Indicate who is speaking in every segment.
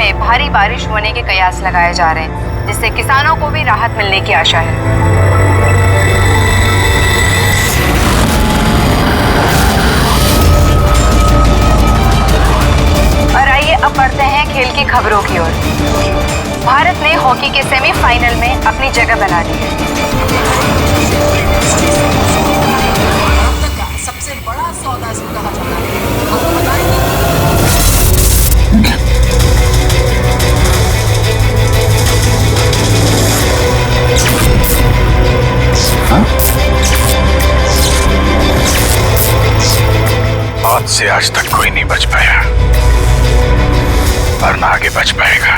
Speaker 1: में भारी बारिश होने के कयास लगाए जा रहे हैं, जिससे किसानों को भी राहत मिलने की आशा है। और आइए अब बढ़ते हैं खेल की खबरों की ओर। भारत ने हॉकी के सेमीफाइनल में अपनी जगह बना ली है।
Speaker 2: सबसे बड़ा सौदा इसको कहा जाता है। आपको बताएंगे
Speaker 3: मौत से आज तक कोई नहीं बच पाया और ना आगे बच पाएगा,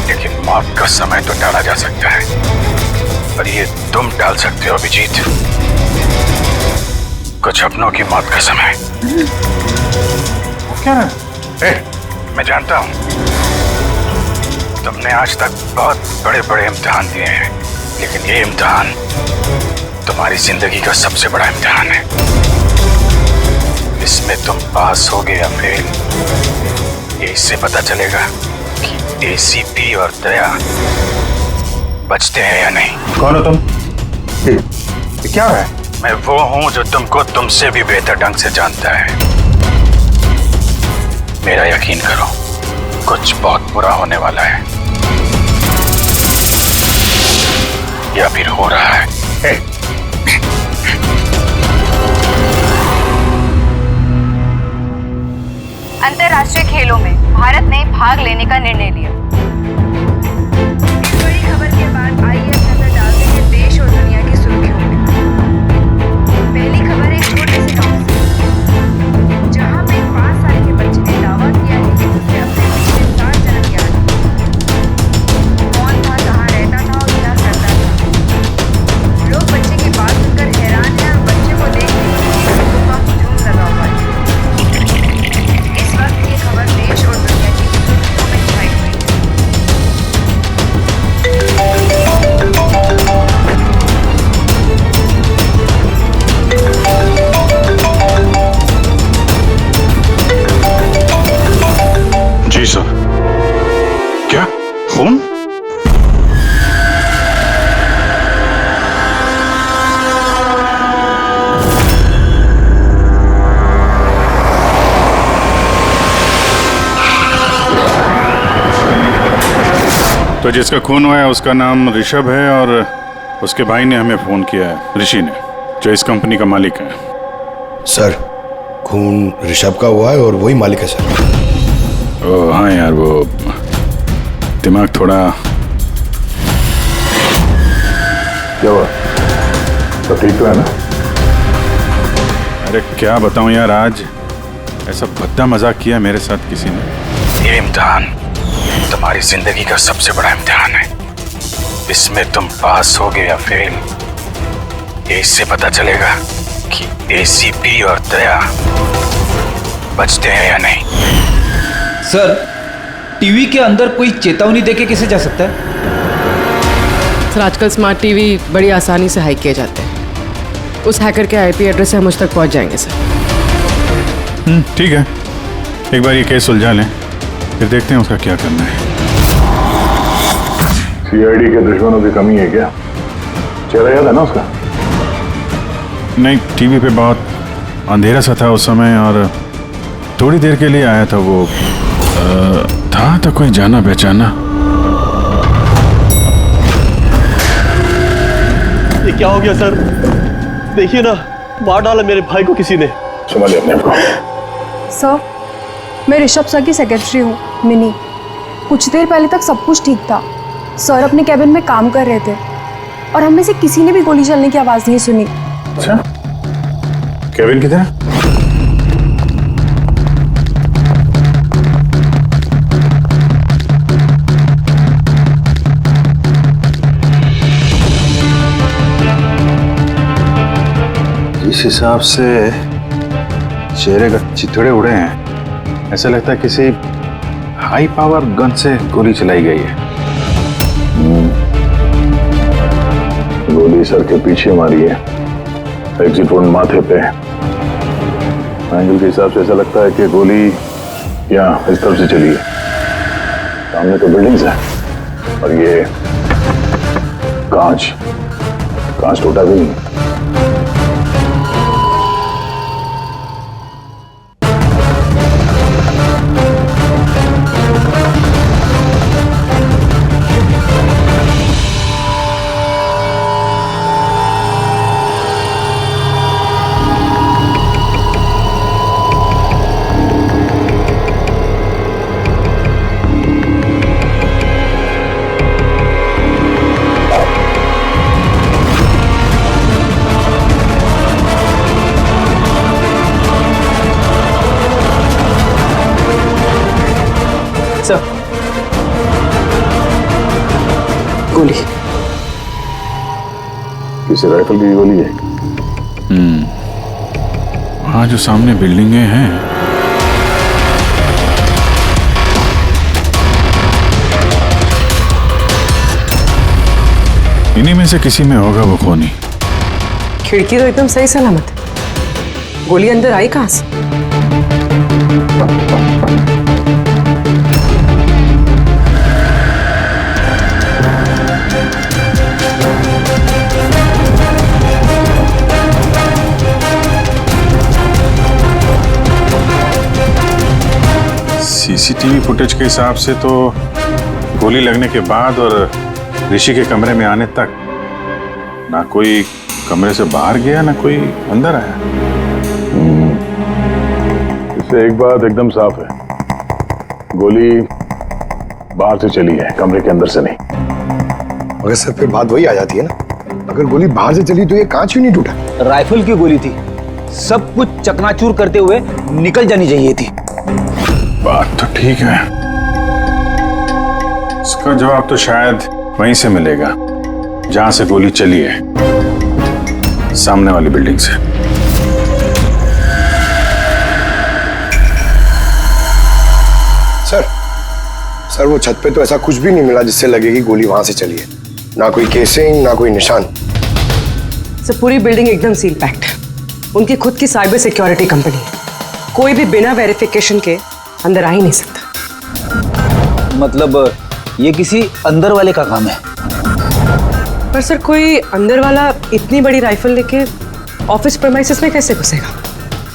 Speaker 3: लेकिन मौत का समय तो टाला जा सकता है, पर ये तुम टाल सकते हो अभिजीत, कुछ अपनों की मौत का समय।
Speaker 4: क्या है?
Speaker 3: मैं जानता हूं तुमने आज तक बहुत बड़े बड़े इम्तिहान दिए हैं, लेकिन ये इम्तिहान तुम्हारी जिंदगी का सबसे बड़ा इम्तिहान है। इसमें तुम पास होगे या फेल, ये इससे पता चलेगा कि एसीपी और दया बचते हैं या नहीं।
Speaker 4: कौन हो तुम? ये क्या है?
Speaker 3: मैं वो हूं जो तुमको तुमसे भी बेहतर ढंग से जानता है। मेरा यकीन करो, कुछ बहुत बुरा होने वाला है या फिर हो रहा है।
Speaker 1: अंतर्राष्ट्रीय खेलों में भारत ने भाग लेने का निर्णय लिया। इस बड़ी खबर के बाद आइए नजर डालते हैं देश और दुनिया की सुर्खियों में। पहली खबर एक छोटे से गांव से, जहां पे 5 साल के बच्चे ने दावा किया है कि उसे अपने पिछले 7 जन्म याद है। कौन था, कहाँ रहता था और क्या करता था। लोग बच्चे की बात सुनकर हैरान हैं और बच्चे को देखने के लिए लोगों का हुजूम लगा हुआ है। इस वक्त ये खबर देश और दुनिया की सुर्खियों में छाई हुई है।
Speaker 3: जी सर। क्या खून?
Speaker 4: तो जिसका खून हुआ है उसका नाम ऋषभ है और उसके भाई ने हमें फोन किया है, ऋषि ने, जो इस कंपनी का मालिक है।
Speaker 5: सर, खून ऋषभ का हुआ है और वही मालिक है सर।
Speaker 4: ओ हाँ यार, वो दिमाग थोड़ा।
Speaker 3: क्या हुआ? तो ठीक तो है ना?
Speaker 4: अरे क्या बताऊं यार, आज ऐसा भद्दा मजाक किया मेरे साथ किसी ने।
Speaker 3: ये इम्तिहान तुम्हारी जिंदगी का सबसे बड़ा इम्तिहान है। इसमें तुम पास होगे या फेल, ये इससे पता चलेगा कि एसीपी और दया बचते हैं या नहीं।
Speaker 6: सर, टीवी के अंदर कोई चेतावनी देके कैसे जा सकता है?
Speaker 7: सर, आजकल स्मार्ट टीवी बड़ी आसानी से हैक किए जाते हैं। उस हैकर के आईपी एड्रेस से हम मुझ तक पहुंच जाएंगे सर।
Speaker 4: ठीक है, एक बार ये केस सुलझा लें, फिर देखते हैं उसका क्या करना है।
Speaker 8: सीआईडी के दुश्मनों की कमी है क्या? चेहरा याद है ना उसका?
Speaker 4: नहीं, टीवी पे बहुत अंधेरा सा था उस समय और थोड़ी देर के लिए आया था वो। था तो कोई जाना पहचाना।
Speaker 9: ये क्या हो गया सर? देखिए ना, मार डाला मेरे भाई को किसी ने।
Speaker 8: संभालिए अपने आप को।
Speaker 10: सर, मैं ऋषभ सर की सेक्रेटरी हूँ, मिनी। कुछ देर पहले तक सब कुछ ठीक था। सर अपने कैबिन में काम कर रहे थे और हम में से किसी ने भी गोली चलने की आवाज़ नहीं सुनी।
Speaker 4: अच्छा, केविन किधर है? जिस हिसाब से चेहरे का चिथड़े उड़े हैं, ऐसा लगता है किसी हाई पावर गन से गोली चलाई गई है।
Speaker 8: गोली सर के पीछे मारी है, एग्जिट वोन माथे पे। एंगल के हिसाब से ऐसा लगता है कि गोली यहाँ इस तरफ से चलिए, सामने तो बिल्डिंग्स है और ये कांच टूटा भी नहीं।
Speaker 6: सर,
Speaker 7: गोली।
Speaker 8: किसी राइफल की गोली है?
Speaker 4: वहाँ जो सामने बिल्डिंगें हैं, इन्हीं में से किसी में होगा वो खूनी।
Speaker 7: खिड़की तो एकदम सही सलामत है, गोली अंदर आई कहाँ से?
Speaker 4: सीसीटीवी फुटेज के हिसाब से तो गोली लगने के बाद और ऋषि के कमरे में आने तक ना कोई कमरे से बाहर गया ना कोई अंदर आया।
Speaker 8: इससे एक बात एकदम साफ है, गोली बाहर से चली है, कमरे के अंदर से नहीं।
Speaker 5: मगर सर फिर बात वही आ जाती है ना, अगर गोली बाहर से चली तो ये कांच क्यों नहीं टूटा?
Speaker 6: राइफल की गोली थी, सब कुछ चकनाचूर करते हुए निकल जानी चाहिए थी।
Speaker 4: बात तो ठीक है, इसका जवाब तो शायद वहीं से मिलेगा जहां से गोली चली है, सामने वाली बिल्डिंग से।
Speaker 5: सर वो छत पे तो ऐसा कुछ भी नहीं मिला जिससे लगे कि गोली वहां से चली है, ना कोई केसिंग ना कोई निशान।
Speaker 7: सर पूरी बिल्डिंग एकदम सील पैक्ड है, उनकी खुद की साइबर सिक्योरिटी कंपनी है, कोई भी बिना वेरिफिकेशन के अंदर आ ही नहीं सकता।
Speaker 6: मतलब ये किसी अंदर वाले का काम है।
Speaker 7: पर सर कोई अंदर वाला इतनी बड़ी राइफल लेके ऑफिस प्रेमाइसेस में कैसे घुसेगा?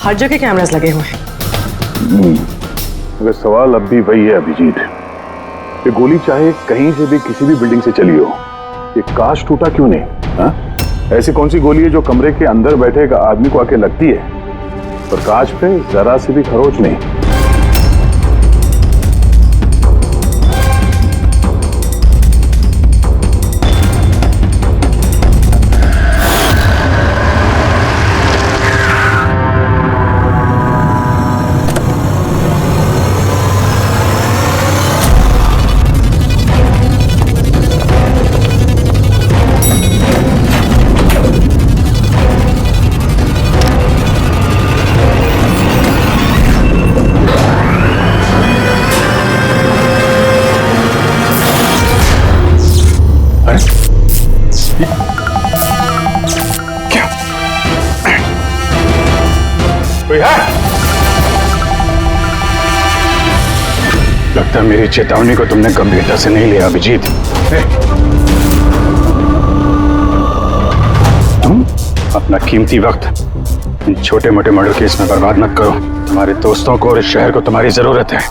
Speaker 7: हर जगह कैमरास लगे हुए हैं।
Speaker 8: मगर सवाल अब भी वही है अभिजीत, ये गोली चाहे कहीं से भी किसी भी बिल्डिंग से चली हो, ये कांच टूटा क्यों नहीं? हा? ऐसी कौन सी गोली है जो कमरे के अंदर बैठे एक आदमी को आके लगती है पर कांच पे जरा सी भी खरोच नहीं?
Speaker 3: लगता है मेरी चेतावनी को तुमने गंभीरता से नहीं लिया अभिजीत। तुम अपना कीमती वक्त इन छोटे मोटे मर्डर केस में बर्बाद मत करो। तुम्हारे दोस्तों को और इस शहर को तुम्हारी जरूरत है।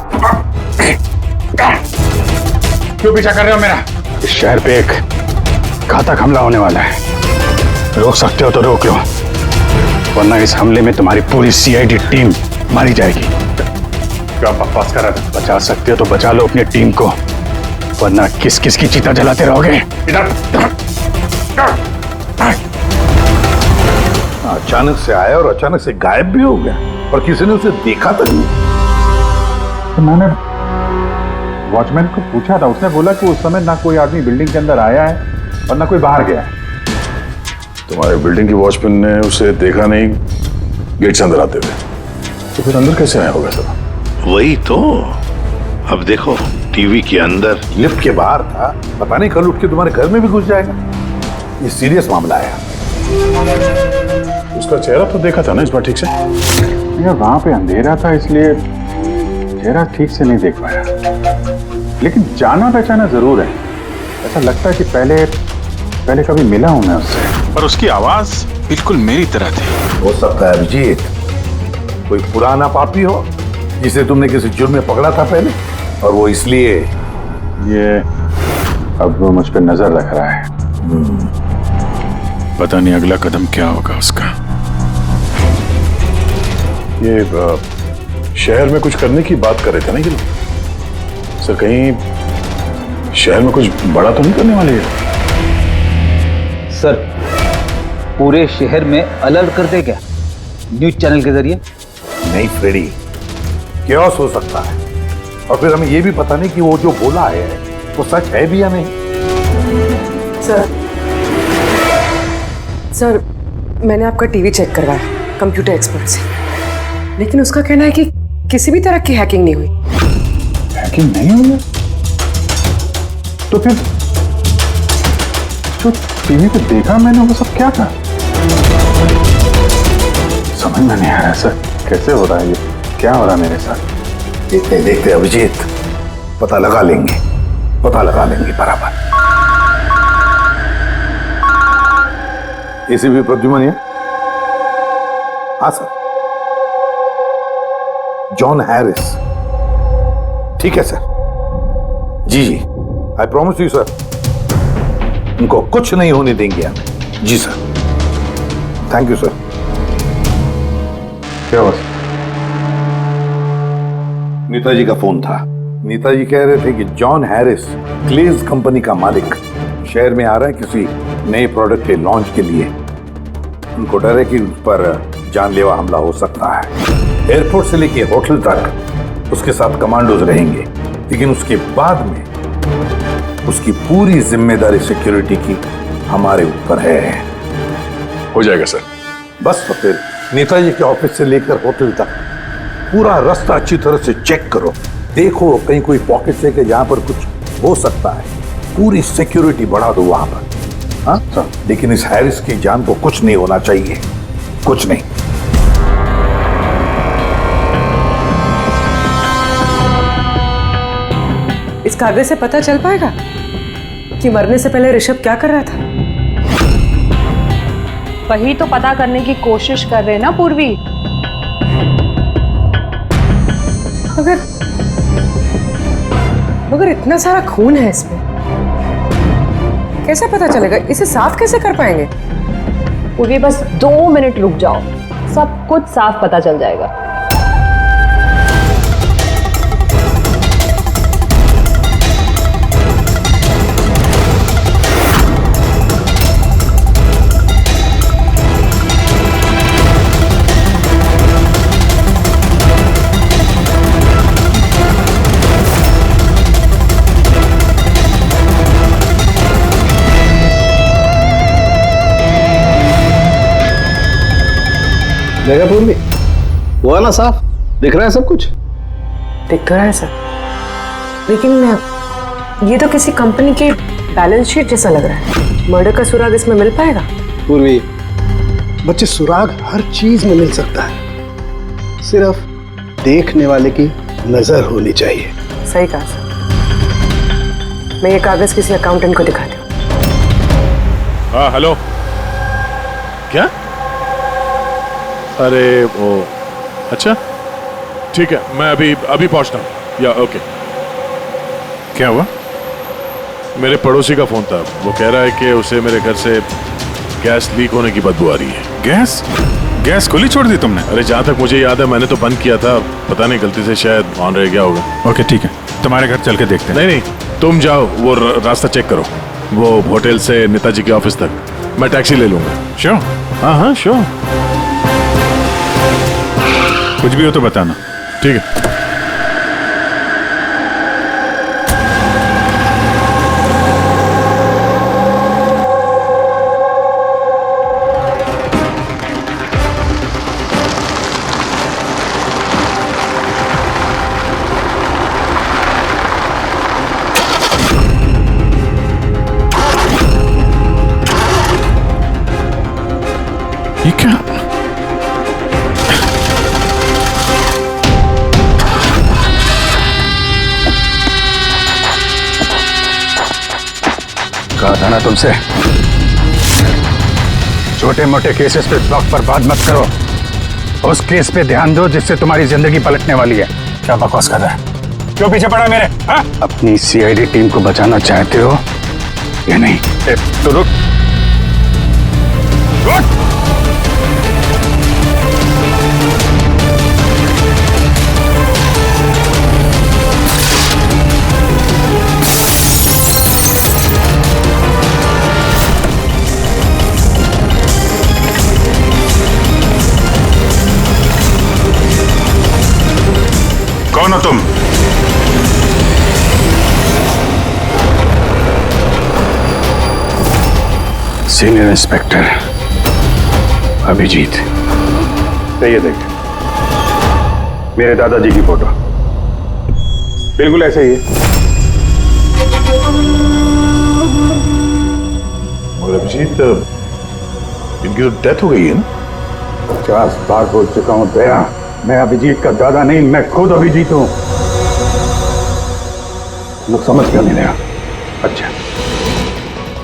Speaker 3: क्यों पीछा कर रहे हो मेरा? इस शहर पे एक घातक हमला होने वाला है, रोक सकते हो तो रोक लो, वरना इस हमले में तुम्हारी पूरी सीआईडी टीम मारी जाएगी। क्या बकवास कर रहा था? बचा सकते हो तो बचा लो अपनी टीम को, वरना किस किस की चिता जलाते रहोगे। इधर
Speaker 8: अचानक से आया और अचानक से गायब भी हो गया और किसी ने उसे देखा तक नहीं।
Speaker 4: तो मैंने वॉचमैन को पूछा था, उसने बोला कि उस समय ना कोई आदमी बिल्डिंग के अंदर आया है और ना कोई बाहर गया है।
Speaker 8: तुम्हारे बिल्डिंग की वॉचमैन ने उसे देखा नहीं गेट से अंदर आते हुए, तो फिर अंदर कैसे आया होगा सर?
Speaker 11: वही तो, अब देखो टीवी के अंदर,
Speaker 8: लिफ्ट के बाहर था, पता नहीं कल उठ के तुम्हारे घर में भी घुस जाएगा। ये सीरियस मामला है। उसका चेहरा तो देखा था ना इस बार ठीक से?
Speaker 4: यार वहां पे अंधेरा था इसलिए चेहरा ठीक से नहीं देख पाया, लेकिन जाना पहचाना जरूर है। ऐसा लगता है कि पहले कभी मिला हूं मैं उससे, पर उसकी आवाज बिल्कुल मेरी तरह थी।
Speaker 11: हो सकता है अभिजीत कोई पुराना पापी हो जिसे तुमने किसी जुर्म में पकड़ा था पहले, और वो इसलिए
Speaker 4: ये अब वो मुझ पर नजर रख रहा है। पता नहीं अगला कदम क्या होगा उसका।
Speaker 8: ये शहर में कुछ करने की बात कर रहे थे ना ये लोग? सर कहीं शहर में कुछ बड़ा तो नहीं करने वाले हैं?
Speaker 6: सर पूरे शहर में अलर्ट कर दे क्या न्यूज चैनल के जरिए?
Speaker 11: नहीं फ्रेडी, क्योस हो सकता है, और फिर हमें ये भी पता नहीं कि वो जो बोला है वो सच है भी या नहीं।
Speaker 7: सर मैंने आपका टीवी चेक करवाया कंप्यूटर एक्सपर्ट से, लेकिन उसका कहना है कि किसी भी तरह की हैकिंग नहीं हुई।
Speaker 4: हैकिंग नहीं हुई है? तो फिर जो टीवी पे देखा मैंने वो सब क्या था? समझ में नहीं आ रहा सर, कैसे हो रहा है ये, क्या हो रहा है मेरे साथ?
Speaker 11: देखते देखते अभिजीत पता लगा लेंगे बराबर। एसीपी प्रद्युमन है? हाँ सर, जॉन हैरिस। ठीक है सर, जी आई प्रॉमिस यू सर, उनको कुछ नहीं होने देंगे हम। जी सर, थैंक यू सर।
Speaker 4: क्या हुआ?
Speaker 11: नेताजी का फोन था। नेताजी कह रहे थे कि जॉन हैरिस क्लेज कंपनी का मालिक शहर में आ रहा है किसी नए प्रोडक्ट के लॉन्च के लिए। उनको डर है कि उस पर जानलेवा हमला हो सकता है। एयरपोर्ट से लेके होटल तक उसके साथ कमांडोज रहेंगे, लेकिन उसके बाद में उसकी पूरी जिम्मेदारी सिक्योरिटी की हमारे ऊपर है।
Speaker 8: हो जाएगा सर।
Speaker 11: बस तो फिर नेताजी के ऑफिस से लेकर होटल तक पूरा रास्ता अच्छी तरह से चेक करो, देखो कहीं कोई पॉकेट है कि जहां पर कुछ हो सकता है। पूरी सिक्योरिटी बढ़ा दो वहां पर। हाँ सर, लेकिन इस हैरिस की जान को कुछ नहीं होना चाहिए, कुछ नहीं।
Speaker 7: इस कागज से पता चल पाएगा कि मरने से पहले ऋषभ क्या कर रहा था?
Speaker 12: वही तो पता करने की कोशिश कर रहे हैं ना पूर्वी।
Speaker 7: मगर इतना सारा खून है इसमें, कैसे पता चलेगा? इसे साफ कैसे कर पाएंगे?
Speaker 12: पूर्वी बस 2 मिनट रुक जाओ, सब कुछ साफ पता चल जाएगा।
Speaker 9: देखा पूर्वी, हुआ ना साफ? दिख रहा है सब कुछ?
Speaker 7: दिख तो रहा है सर, लेकिन ये तो किसी कंपनी के बैलेंस शीट जैसा लग रहा है। मर्डर का सुराग इसमें मिल पाएगा?
Speaker 9: पूर्वी, बच्चे सुराग हर चीज में मिल सकता है, सिर्फ देखने वाले की नजर होनी चाहिए।
Speaker 7: सही कहा सर। मैं ये कागज किसी अकाउंटेंट को दिखाती हूँ।
Speaker 8: हाँ हेलो, क्या? अरे वो अच्छा ठीक है, मैं अभी पहुंचता हूँ। या ओके।
Speaker 4: क्या हुआ?
Speaker 8: मेरे पड़ोसी का फोन था, वो कह रहा है कि उसे मेरे घर से गैस लीक होने की बदबू आ रही है।
Speaker 4: गैस खुली छोड़ दी तुमने?
Speaker 8: अरे जहाँ तक मुझे याद है मैंने तो बंद किया था, पता नहीं गलती से शायद ऑन रह गया होगा।
Speaker 4: ओके ठीक है, तुम्हारे घर चल के देखते हैं।
Speaker 8: नहीं तुम जाओ, वो रास्ता चेक करो, वो होटल से नेताजी के ऑफिस तक। मैं टैक्सी ले लूंगा।
Speaker 4: श्योर? हाँ श्योर, कुछ भी हो तो बताना।
Speaker 8: ठीक है।
Speaker 4: ये क्या?
Speaker 3: कहा था ना तुमसे, छोटे मोटे केसेस पे वक्त पर बात मत करो, उस केस पे ध्यान दो जिससे तुम्हारी जिंदगी पलटने वाली है। क्या बकवास कर रहा है? क्यों पीछे पड़ा मेरे? हाँ? अपनी सीआईडी टीम को बचाना चाहते हो या नहीं? तो रुक।
Speaker 4: कौन हो तुम?
Speaker 3: Senior inspector Abhijeet.
Speaker 8: ये देख, मेरे दादाजी की फोटो बिल्कुल ऐसे ही है।
Speaker 4: और अभिजीत, इनकी तो डेथ हो गई है ना?
Speaker 3: 50 बार बोल चुका हूं दया, मैं अभिजीत का दादा नहीं, मैं खुद अभिजीत हूं। लोग समझ क्यों नहीं रहा? अच्छा,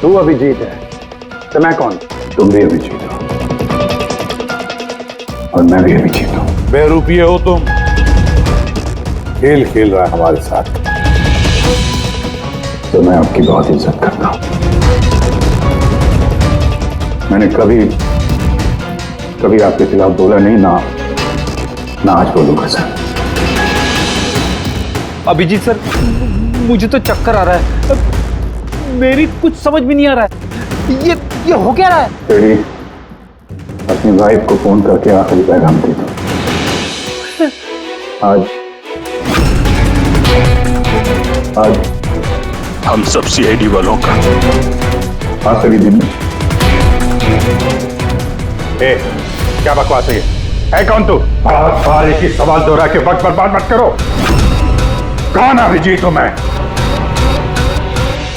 Speaker 3: तू अभिजीत है तो मैं कौन? तुम भी अभिजीत हो और मैं भी अभिजीत हूं।
Speaker 8: बेरूपिये हो तुम। खेल खेल रहा है हमारे साथ।
Speaker 3: तो मैं आपकी बहुत इज्जत करता हूं। मैंने कभी आपके खिलाफ बोला नहीं, ना आज बोलूंगा सर।
Speaker 6: अभिजीत सर, मुझे तो चक्कर आ रहा है, मेरी कुछ समझ में नहीं आ रहा है। ये हो क्या रहा है?
Speaker 3: तेरी अपनी वाइफ को फोन करके आखिरी पैगाम दे दो। आज
Speaker 4: हम सब सीआईडी वालों का
Speaker 3: आखिरी दिन है।
Speaker 4: क्या बकवास है ये? है कौन तू? बार एक ही सवाल दोहरा के वक्त बर्बाद मत करो। कौन अभिजीत हूं मैं?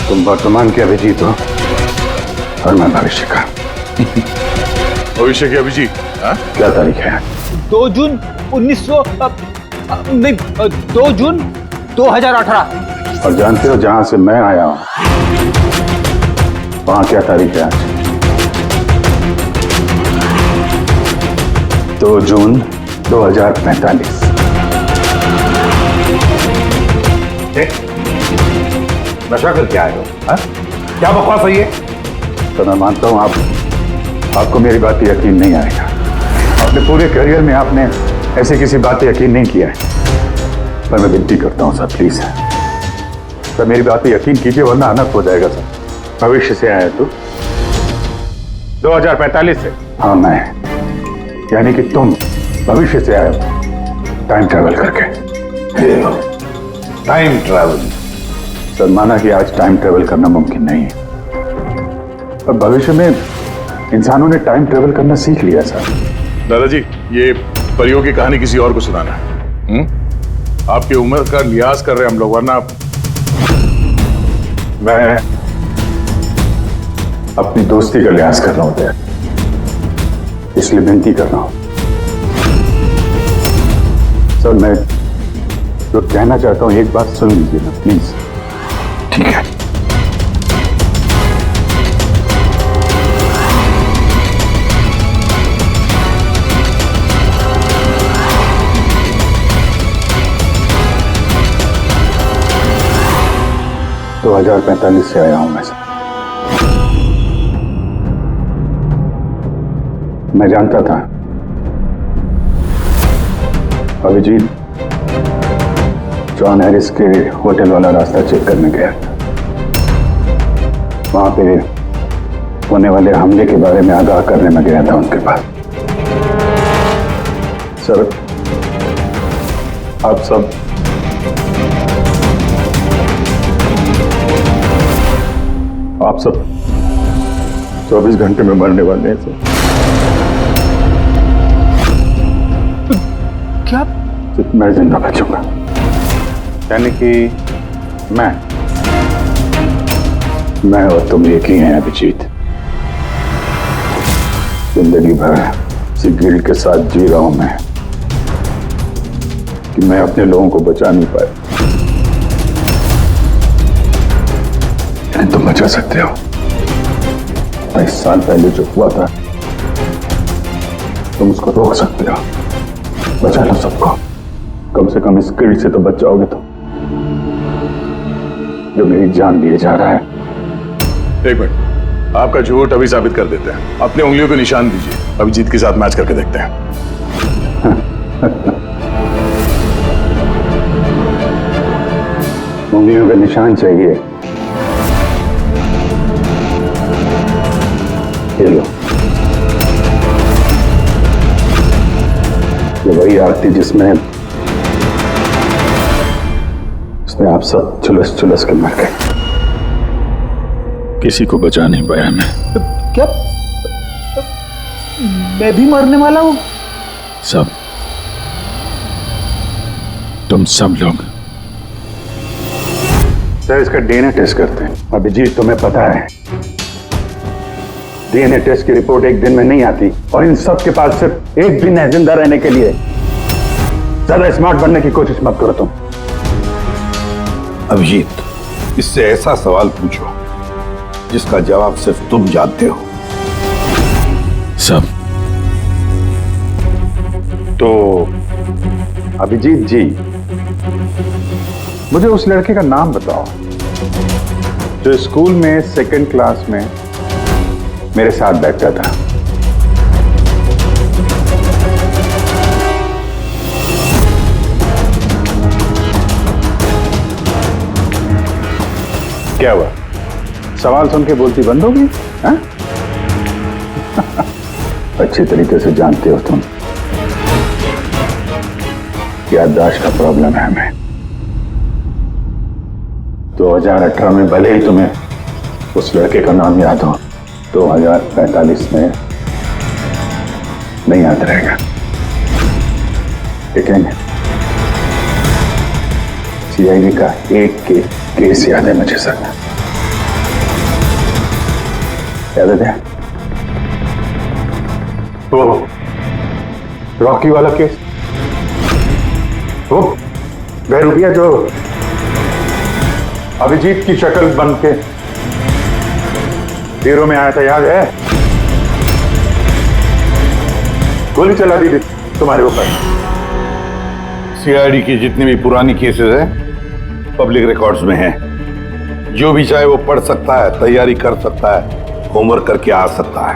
Speaker 3: तुम वर्तमान के अभिजीत हो और मैं भविष्य का।
Speaker 4: भविष्य के अभिजीत?
Speaker 3: क्या तारीख है?
Speaker 6: 2 जून 2 जून 2018।
Speaker 3: और जानते हो जहां से मैं आया हूं वहां क्या तारीख है आज? 2 जून 2045।
Speaker 8: नशा करके आए हो? क्या बकवास है ये?
Speaker 3: तो मैं मानता हूं आपको मेरी बात पे यकीन नहीं आएगा। अपने पूरे करियर में आपने ऐसे किसी बात पे यकीन नहीं किया है, पर मैं विनती करता हूं सर, प्लीज सर मेरी बात पे यकीन कीजिए वरना अनर्थ हो जाएगा सर।
Speaker 4: भविष्य से आया तू? 2045 से?
Speaker 3: हाँ मैं, यानी कि तुम भविष्य से आए हो टाइम ट्रैवल करके।
Speaker 8: Time travel?
Speaker 3: सर माना कि आज टाइम ट्रैवल करना मुमकिन नहीं है, पर भविष्य में इंसानों ने टाइम ट्रैवल करना सीख लिया सर।
Speaker 4: दादाजी, ये परियों की कहानी किसी और को सुनाना है। आपकी उम्र का लिहाज कर रहे हम लोग, वरना
Speaker 3: मैं अपनी दोस्ती का लिहाज कर रहा हूं दया, इसलिए विनती कर रहा हूं सर। मैं जो कहना चाहता हूं एक बात सुन लीजिए ना प्लीज।
Speaker 4: ठीक है।
Speaker 3: तो 2045 से आया हूं मैं सर। मैं जानता था अभिजीत जॉन हैरिस के होटल वाला रास्ता चेक करने गया था। वहां पे होने वाले हमले के बारे में आगाह करने में गया था उनके पास। सर आप सब 24 घंटे में मरने वाले हैं सर।
Speaker 6: क्या?
Speaker 3: मैं जिंदा बचूंगा,
Speaker 4: यानी कि
Speaker 3: मैं और तुम एक ही हैं अभिजीत। जिंदगी भर इसी गिल्ट के साथ जी रहा हूं मैं कि मैं अपने लोगों को बचा नहीं पाया।
Speaker 8: लेकिन तुम बचा सकते हो। 22 साल पहले जो हुआ था तुम उसको रोक सकते हो। बचा लो सबको, कम से कम इस गिल्ड से तो बच जाओगे तुम, जो मेरी जान लिए जा रहा है। एक मिनट, आपका झूठ अभी साबित कर देते हैं। अपनी उंगलियों को निशान दीजिए, अभिजीत के साथ मैच करके देखते हैं। उंगलियों का निशान चाहिए? ये लो, ये वही आरती जिसमें आप सब झुलस के मर गए। किसी को बचा नहीं पाया मैं।
Speaker 6: क्या मैं भी मरने वाला हूं?
Speaker 8: सब, तुम सब लोग। सर, इसका डीएनए टेस्ट करते हैं। अभिजीत, तुम्हें पता है डीएनए टेस्ट की रिपोर्ट एक दिन में नहीं आती, और इन सब के पास सिर्फ एक दिन है जिंदा रहने के लिए। ज्यादा स्मार्ट बनने की कोशिश मत करो तुम।
Speaker 11: अभिजीत, इससे ऐसा सवाल पूछो जिसका जवाब सिर्फ तुम जानते हो।
Speaker 8: सब तो अभिजीत जी, मुझे उस लड़के का नाम बताओ जो स्कूल में सेकंड क्लास में मेरे साथ बैठता था। क्या हुआ? सवाल सुन के बोलती बंद हो गई? अच्छी तरीके से जानते हो तुम, याददाश्त का प्रॉब्लम है हमें। 2018 में भले ही तुम्हें उस लड़के का नाम याद हो, 2045 में नहीं याद रहेगा। लेकिन सीआईडी का एक केस याद है मुझे सर। याद है वो रॉकी वाला केस, वो बहरूपिया जो अभिजीत की शक्ल बन के हीरो में आया था, याद है? गोली चला दी थी तुम्हारे ऊपर।
Speaker 11: सीआईडी की जितनी भी पुरानी केसेस हैं पब्लिक रिकॉर्ड्स में हैं। जो भी चाहे वो पढ़ सकता है, तैयारी कर सकता है, होमवर्क करके आ सकता है।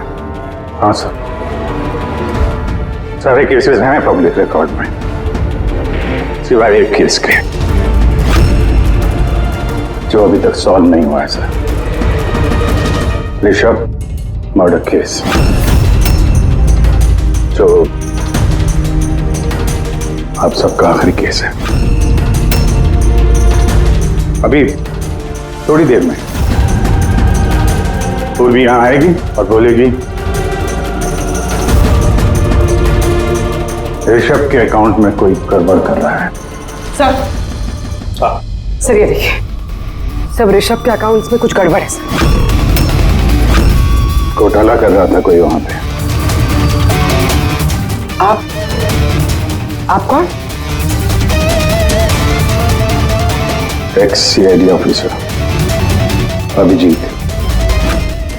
Speaker 8: हाँ सर, सारे केसेस हैं पब्लिक रिकॉर्ड में, सिवाय एक केस के जो अभी तक सॉल्व नहीं हुआ है सर। ऋषभ मर्डर केस, जो आप सबका आखिरी केस है। अभी थोड़ी देर में पूर्वी यहां आएगी और बोलेगी ऋषभ के अकाउंट में कोई गड़बड़ कर रहा है।
Speaker 7: सर, सर ये देखिए, सब ऋषभ के अकाउंट्स में कुछ गड़बड़ है सर।
Speaker 8: घोटाला कर रहा था कोई वहां पे।
Speaker 7: आप कौन?
Speaker 8: एक्स सीआईडी ऑफिसर अभिजीत,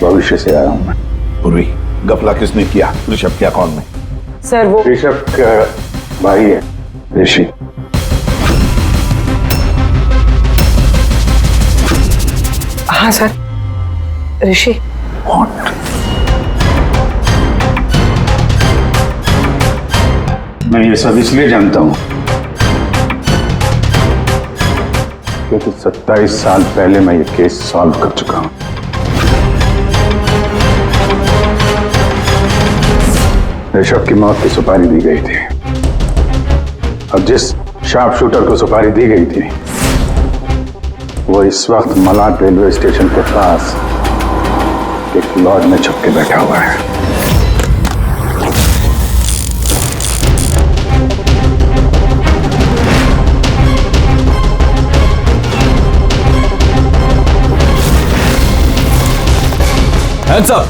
Speaker 8: भविष्य से आया हूं मैं।
Speaker 11: पूर्वी, गफला किसने किया ऋषभ के अकाउंट में?
Speaker 7: सर वो
Speaker 8: ऋषभ का भाई है ऋषि।
Speaker 7: हाँ सर, ऋषि।
Speaker 8: मैं ये सब इसलिए जानता हूं क्योंकि 27 साल पहले मैं ये केस सॉल्व कर चुका हूं। ऋषभ की मौत की सुपारी दी गई थी। अब जिस शार्प शूटर को सुपारी दी गई थी वो इस वक्त मलाड रेलवे स्टेशन के पास एक लॉज में छुप के बैठा हुआ है।
Speaker 13: Hands up!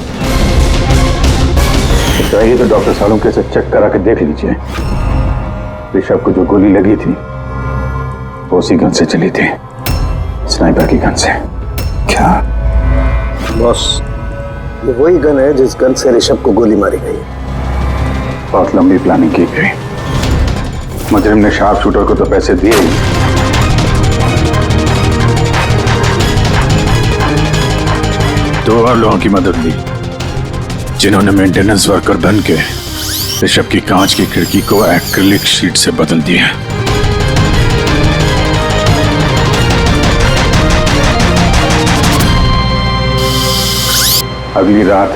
Speaker 8: चाहिए तो डॉक्टर सालुंके से चेक करा के देख लीजिए। ऋषभ को जो गोली लगी थी वो उसी गन से चली थी, स्नाइपर की गन से। क्या
Speaker 9: बॉस, ये वही गन है जिस गन से ऋषभ को गोली मारी गई।
Speaker 8: बहुत लंबी प्लानिंग की गई। मुजरिम ने शार्प शूटर को तो पैसे दिए ही,
Speaker 4: दो और लोगों की मदद ली जिन्होंने मेंटेनेंस वर्कर बन के ऋषभ की कांच की खिड़की को एक्रिलिक शीट से बदल दिया।
Speaker 8: अगली रात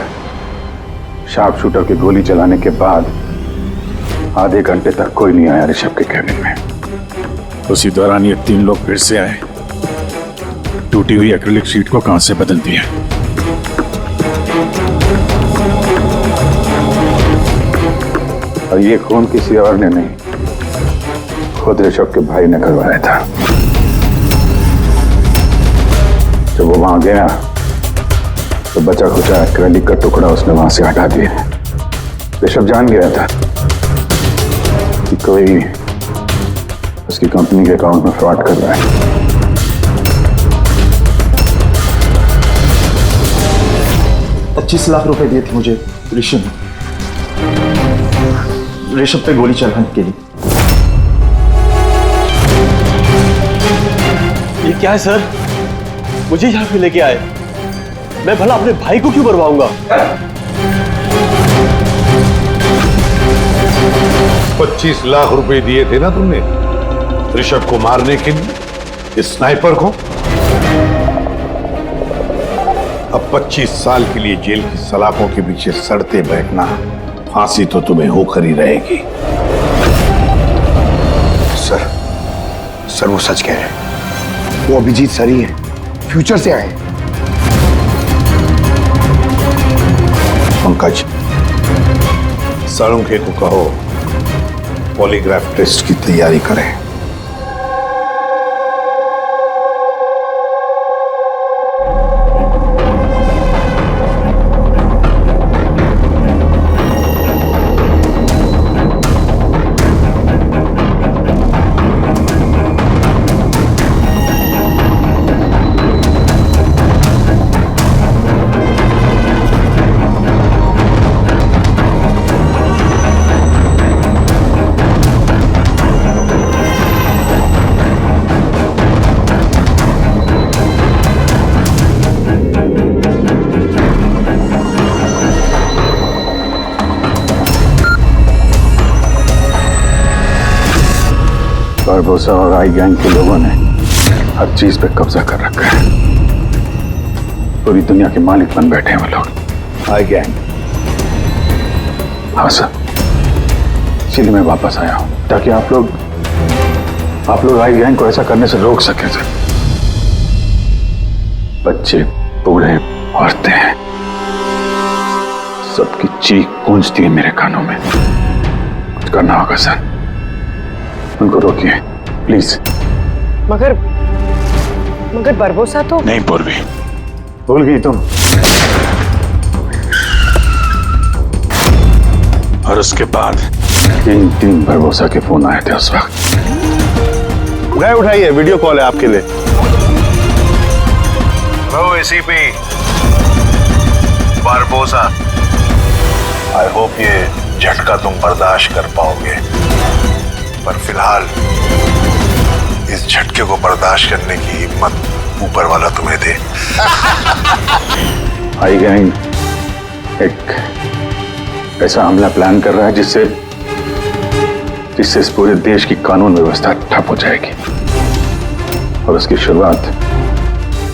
Speaker 8: शार्प शूटर की गोली चलाने के बाद आधे घंटे तक कोई नहीं आया ऋषभ के कैबिन में।
Speaker 4: उसी दौरान ये 3 लोग फिर से आए, टूटी हुई एक्रिलिक शीट को कांच से बदल दिया।
Speaker 8: और ये खून किसी और ने नहीं, खुद ऋषभ के भाई ने करवाया था। जब वो वहां गया तो बचा खुचा एक्रिलिक का टुकड़ा उसने वहां से हटा दिया। ऋषभ जान गया था कि कोई उसकी कंपनी के अकाउंट में फ्रॉड कर रहा है।
Speaker 14: 25 लाख रुपए दिए थे मुझे ऋषभ पे गोली चलाने के लिए।
Speaker 13: ये क्या है सर? मुझे यहाँ पे लेके आए, मैं भला अपने भाई को क्यों मरवाऊंगा?
Speaker 11: 25 लाख रुपए दिए थे ना तुमने ऋषभ को मारने के लिए, इस स्नाइपर को। अब 25 साल के लिए जेल की सलाखों के पीछे सड़ते बैठना, फांसी तो तुम्हें होकर ही रहेगी।
Speaker 5: सर वो सच कह रहे हैं। वो अभिजीत सर ही है, फ्यूचर से आए हैं।
Speaker 11: पंकज, सालुंखे को कहो पॉलीग्राफ टेस्ट की तैयारी करें।
Speaker 8: बारबोसा और आई गैंग के लोगों ने हर चीज पे कब्जा कर रखा है। पूरी दुनिया के मालिक बन बैठे हैं वो लोग।
Speaker 11: आई गैंग?
Speaker 8: हाँ सर, इसीलिए मैं वापस आया हूं ताकि आप लोग आई गैंग को ऐसा करने से रोक सके सर। बच्चे, बूढ़े, औरतें, सबकी चीख गूंजती है मेरे कानों में। कुछ करना होगा सर, उनको रोकिए प्लीज।
Speaker 7: मगर बरबोसा तो
Speaker 4: नहीं पूर्वी,
Speaker 8: भूल गई तुम?
Speaker 4: और उसके बाद
Speaker 8: 3 बरबोसा के फोन आए थे उस वक्त।
Speaker 14: उठाइए, वीडियो कॉल है आपके लिए।
Speaker 11: Hello ACP Barbosa, I hope ये झटका तुम बर्दाश्त कर पाओगे, पर फिलहाल इस झटके को बर्दाश्त करने की हिम्मत ऊपर वाला तुम्हें दे।
Speaker 8: आई गैंग एक ऐसा हमला प्लान कर रहा है जिससे इस पूरे देश की कानून व्यवस्था ठप हो जाएगी, और उसकी शुरुआत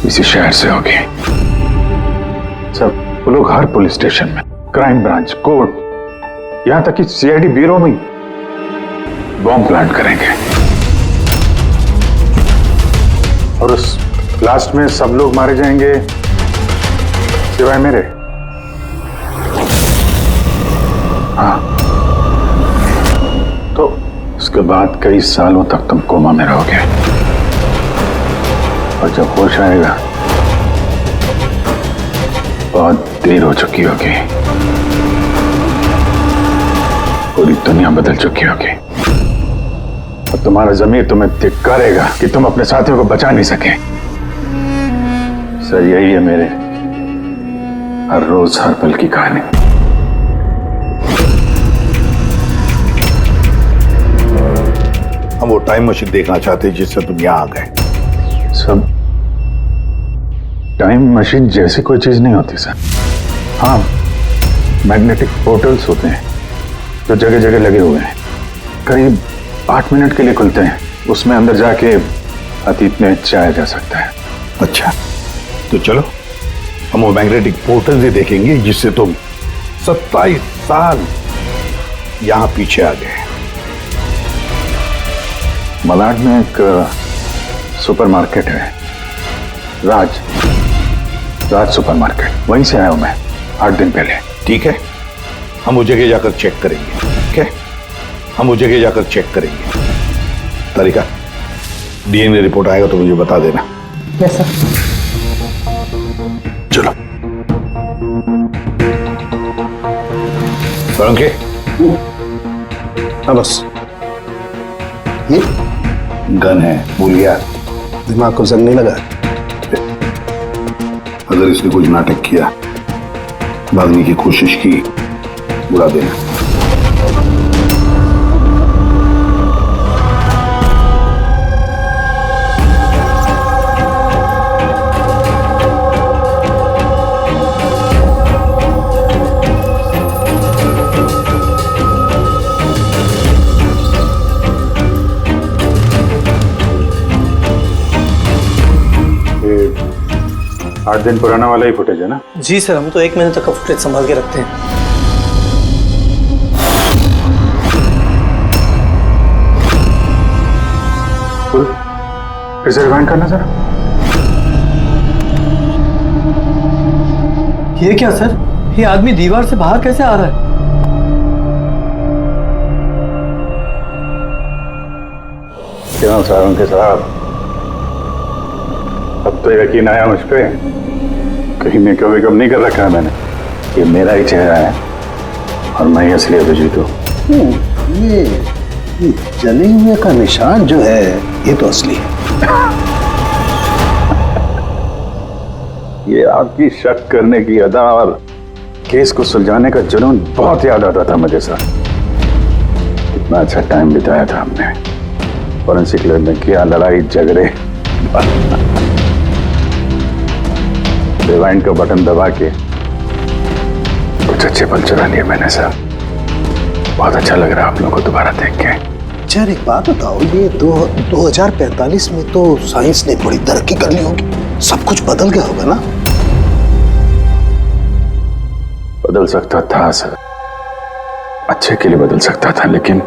Speaker 8: इसी शहर से होगी। सब लोग हर पुलिस स्टेशन में, क्राइम ब्रांच, कोर्ट, यहां तक कि सीआईडी ब्यूरो में बॉम्ब प्लांट करेंगे, और उस ब्लास्ट में सब लोग मारे जाएंगे सिवाय मेरे। हाँ, तो उसके बाद कई सालों तक तुम कोमा में रहोगे, और जब होश आएगा बहुत देर हो चुकी होगी, पूरी दुनिया बदल चुकी होगी, और तुम्हारा ज़मीर तुम्हें धिक्कारेगा कि तुम अपने साथियों को बचा नहीं सके। सर, यही है
Speaker 4: हर रोज हर पल की कहानी।
Speaker 11: हम वो टाइम मशीन देखना चाहते हैं जिससे तुम यहाँ आ गए।
Speaker 4: सब टाइम मशीन जैसी कोई चीज नहीं होती सर। हाँ, मैग्नेटिक पोर्टल्स होते हैं जो जगह जगह लगे हुए हैं, करीब 8 मिनट के लिए खुलते हैं। उसमें अंदर जाके अतीत में जाया जा सकता है।
Speaker 11: अच्छा, तो चलो हम वो मैग्नेटिक पोर्टल से देखेंगे जिससे तुम 27 साल यहां पीछे आ गए।
Speaker 4: मलाड में एक सुपरमार्केट है, राज सुपरमार्केट, वहीं से आया हूं मैं 8 दिन पहले।
Speaker 11: ठीक है, हम वो जगह जाकर चेक करेंगे। ठीक है, हम वो जगह जाकर चेक करेंगे। तारिका, डीएनए रिपोर्ट आएगा तो मुझे बता देना।
Speaker 7: Yes sir.
Speaker 11: चलो सोलंकी।
Speaker 9: हाँ बस, ये
Speaker 11: गन है, भूल गया?
Speaker 9: दिमाग को जंग नहीं लगा?
Speaker 11: अगर इसने कुछ नाटक किया, भागने की कोशिश की, बुला देना।
Speaker 4: ये 8 दिन पुराना वाला ही फुटेज है ना?
Speaker 14: जी सर, हम तो 1 महीने तक का फुटेज संभाल के रखते हैं।
Speaker 4: फिर से रिवाइंड करना जरा।
Speaker 14: ये क्या सर, ये आदमी दीवार से बाहर कैसे आ रहा है?
Speaker 4: क्यों सारंग साहब, अब तो यकीन आया मुझ पे? कहीं मैं कभी कम नहीं कर रखा है मैंने। ये मेरा ही चेहरा है और मैं ही असली अभिजीत हूँ।
Speaker 9: ये जले हुए का निशान जो है ये तो असली है।
Speaker 4: ये आपकी शक करने की अदा और केस को सुलझाने का जुनून बहुत याद आता था मुझे सर। कितना अच्छा टाइम बिताया था हमने फॉरेंसिक लैब में, किया लड़ाई झगड़े। रिवाइंड का बटन दबा के कुछ अच्छे पल चुरा लिए मैंने सर। बहुत अच्छा लग रहा है आप लोगों को दोबारा देख के।
Speaker 9: यार एक बात बताओ, ये 2045 में तो साइंस ने बड़ी तरक्की कर ली होगी, सब कुछ बदल गया होगा ना?
Speaker 4: बदल सकता था सर, अच्छे के लिए बदल सकता था, लेकिन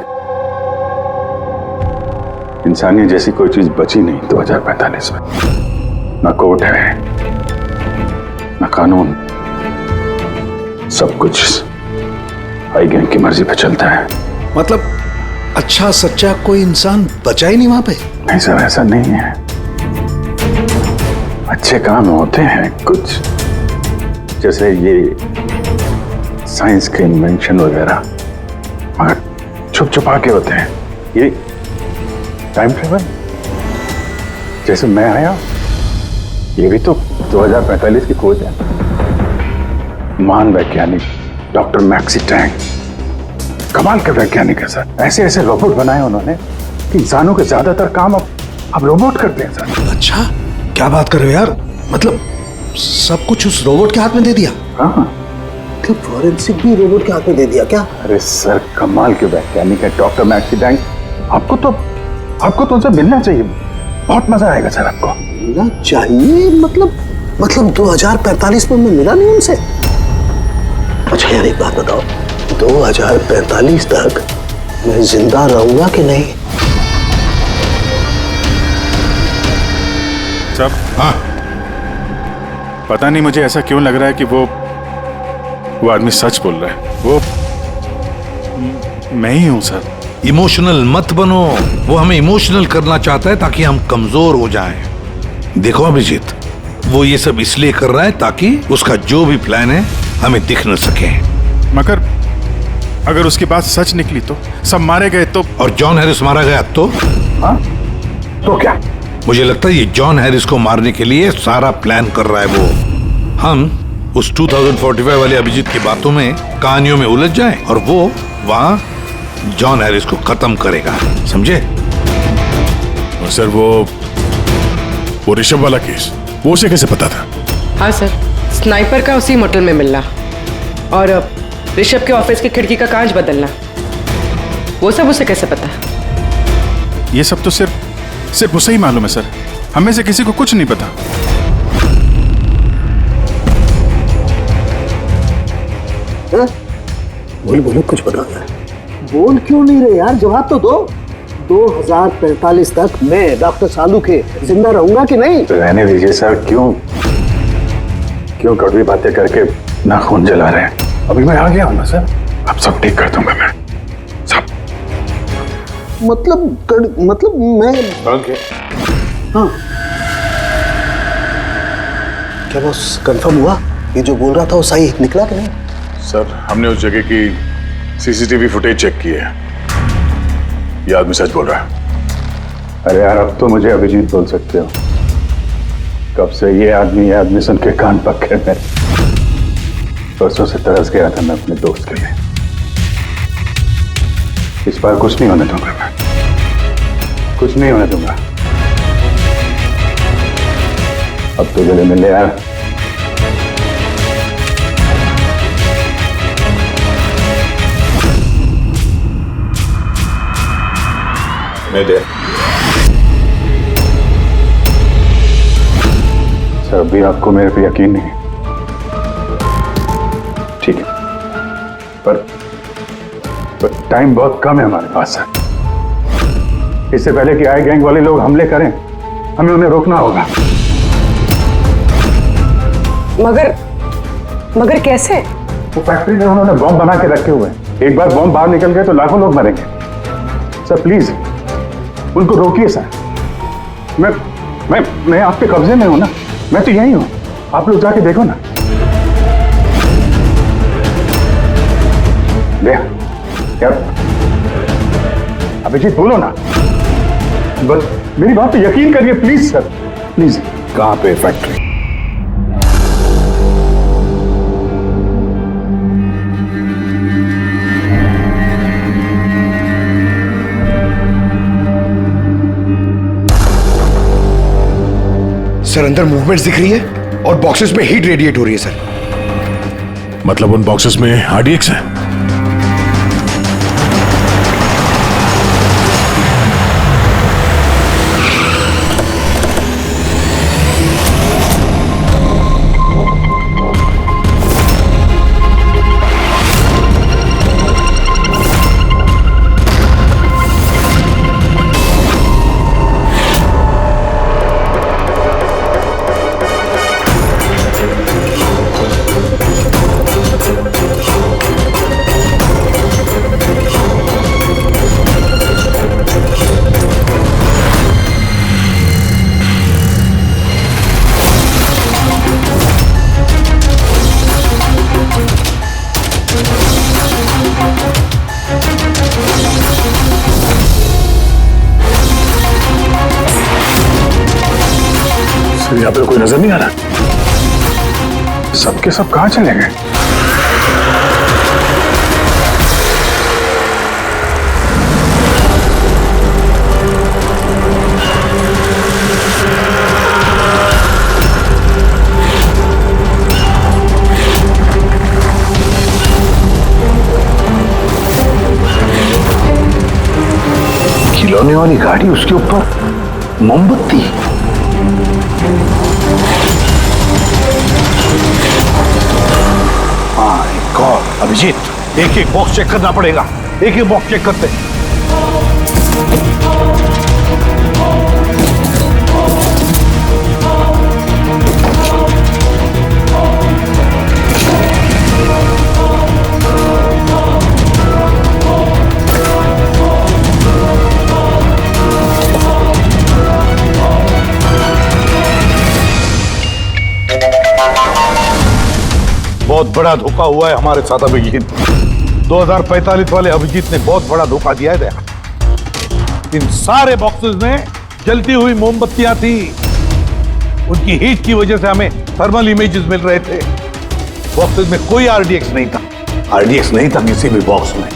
Speaker 4: इंसानियत जैसी कोई चीज बची नहीं 2045 में। ना कोर्ट है, ना कानून, सब कुछ हाई गैंग की मर्जी पे चलता है।
Speaker 9: मतलब अच्छा सच्चा कोई इंसान बचा ही नहीं वहां पे?
Speaker 4: नहीं सर, ऐसा नहीं है। अच्छे काम होते हैं कुछ, जैसे ये साइंस के इन्वेंशन वगैरह, मगर छुप छुपा के होते हैं। ये टाइम ट्रेवल, जैसे मैं आया, ये भी तो 2045 की खोज है। महान वैज्ञानिक डॉक्टर मैक्सी टैंग, कमाल के वैज्ञानिक है सर। ऐसे ऐसे रोबोट बनाए उन्होंने कि इंसानों के ज्यादातर काम अब रोबोट करते हैं सर।
Speaker 9: अच्छा, क्या बात कर रहे हो यार? मतलब सब कुछ उस रोबोट के हाथ में दे दिया?
Speaker 4: हाँ,
Speaker 9: तो फॉरेंसिक भी रोबोट के हाथ में दे दिया क्या?
Speaker 4: अरे सर, कमाल के वैज्ञानिक है डॉक्टर मैक्सी टैंग। आपको तो उनसे मिलना चाहिए, बहुत मजा आएगा सर आपको।
Speaker 9: मिलना चाहिए? मतलब 2045 में मैं मिला नहीं उनसे? अच्छा यार एक बात बताओ, 2045 तक मैं जिंदा रहूंगा कि नहीं?
Speaker 4: सब हाँ, पता नहीं मुझे ऐसा क्यों लग रहा है कि वो आदमी सच बोल रहा है। वो मैं ही हूं सर।
Speaker 11: इमोशनल मत बनो, वो हमें इमोशनल करना चाहता है ताकि हम कमजोर हो जाएं। देखो अभिजीत, वो ये सब इसलिए कर रहा है ताकि उसका जो भी प्लान है हमें दिख न सके।
Speaker 4: मगर अगर उसकी बात सच निकली तो सब मारे गए तो?
Speaker 11: और जॉन हैरिस मारा गया तो?
Speaker 4: हाँ, तो क्या?
Speaker 11: मुझे लगता है ये जॉन हैरिस को मारने के लिए सारा प्लान कर रहा है वो। हम उस 2045 वाले अभिजीत की बातों में, कहानियों में उलझ जाए और वो वहां जॉन हैरिस को खत्म करेगा, समझे?
Speaker 8: सर वो ऋषभ वाला केस, वो उसे कैसे पता था?
Speaker 7: हाँ सर, स्नाइपर का उसी मोटल में मिलना और ऋषभ के ऑफिस की खिड़की का कांच बदलना, वो सब उसे कैसे पता?
Speaker 8: ये सब तो सिर्फ उसे ही मालूम है सर, हमें से किसी को कुछ नहीं पता।
Speaker 9: बोल बोलो, कुछ बताना है। बोल क्यों नहीं रहे यार, जवाब तो दो। 2045 तक मैं डॉक्टर सालू के जिंदा रहूंगा कि नहीं?
Speaker 4: तो रहने दीजिए सर, क्यों कड़वी बातें करके नाखून जला रहे हैं? अभी मैं आ गया हूं ना सर, अब सब ठीक कर दूंगा मैं, सब।
Speaker 9: मतलब मैं हाँ, क्या बॉस कंफर्म हुआ? ये जो बोल रहा था वो सही निकला कि नहीं?
Speaker 8: सर, हमने उस जगह की सीसीटीवी फुटेज चेक की है, ये आदमी सच बोल रहा है।
Speaker 4: अरे यार, अब तो मुझे अभिजीत बोल सकते हो। कब से ये आदमी सुन के कान पक्के में। परसों से तरस गया था मैं अपने दोस्त के लिए। इस बार कुछ नहीं होने दूंगा मैं, कुछ नहीं होने दूंगा। अब तो गले मिले यार। सर, अभी आपको मेरे पे यकीन नहीं है, ठीक है, पर टाइम बहुत कम है हमारे पास। इससे पहले कि आए गैंग वाले लोग हमले करें, हमें उन्हें रोकना होगा।
Speaker 7: मगर कैसे?
Speaker 4: वो फैक्ट्री में उन्होंने बॉम्ब बना के रखे हुए हैं। एक बार बॉम्ब बाहर निकल गए तो लाखों लोग मरेंगे। सर प्लीज उनको रोकिए सर। मैं आपके कब्जे में हूं ना, मैं तो यही हूं, आप लोग जाके देखो ना। यार अभिजीत बोलो ना, बस मेरी बात पे यकीन करिए प्लीज सर, प्लीज।
Speaker 11: कहां पे फैक्ट्री?
Speaker 5: सर अंदर मूवमेंट्स दिख रही है और बॉक्सेस में हीट रेडिएट हो रही है सर।
Speaker 8: मतलब उन बॉक्सेस में RDX है? यहाँ पे कोई नजर नहीं आ रहा।
Speaker 4: सबके सब कहां चले गए?
Speaker 9: खिलौने वाली गाड़ी, उसके ऊपर मोमबत्ती।
Speaker 11: अभिजीत, एक एक बॉक्स चेक करना पड़ेगा, एक एक बॉक्स चेक करते। बहुत बड़ा धोखा हुआ है हमारे साथ अभिजीत। 2045 वाले अभिजीत ने बहुत बड़ा धोखा दिया है। इन सारे बॉक्सेस में जलती हुई मोमबत्तियां थी। उनकी हीट की वजह से हमें थर्मल इमेजेस मिल रहे थे। बॉक्सेस में कोई आरडीएक्स नहीं था। आरडीएक्स नहीं था किसी भी बॉक्स में।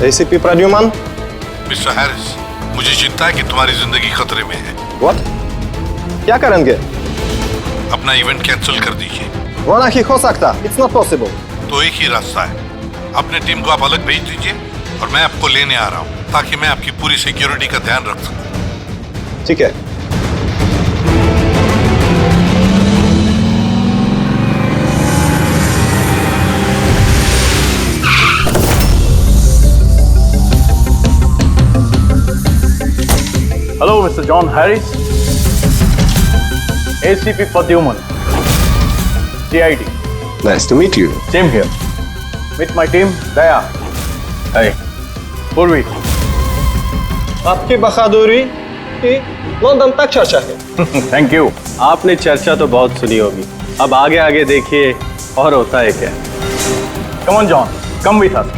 Speaker 14: एसीपी प्रद्युमन।
Speaker 11: मिस्टर हैरिस, मुझे चिंता है कि तुम्हारी जिंदगी खतरे में है।
Speaker 14: व्हाट? क्या करेंगे?
Speaker 11: अपना इवेंट कैंसिल कर दीजिए।
Speaker 14: वो नहीं हो सकता। It's not possible.
Speaker 11: तो एक ही रास्ता है, अपने टीम को आप अलग भेज दीजिए और मैं आपको लेने आ रहा हूँ ताकि मैं आपकी पूरी सिक्योरिटी का ध्यान रख सकूं।
Speaker 14: ठीक है।
Speaker 6: Hello, Mr. John Harris. ACP Pradyuman. CID.
Speaker 14: Nice to meet you.
Speaker 6: Same here. Meet my team, Daya. Hey. Purvi.
Speaker 14: आपकी बहादुरी की लंदन तक चर्चा है।
Speaker 6: Thank you.
Speaker 13: आपने चर्चा तो बहुत सुनी होगी, अब आगे आगे देखिए और होता है क्या।
Speaker 6: Come on, John. Come with us.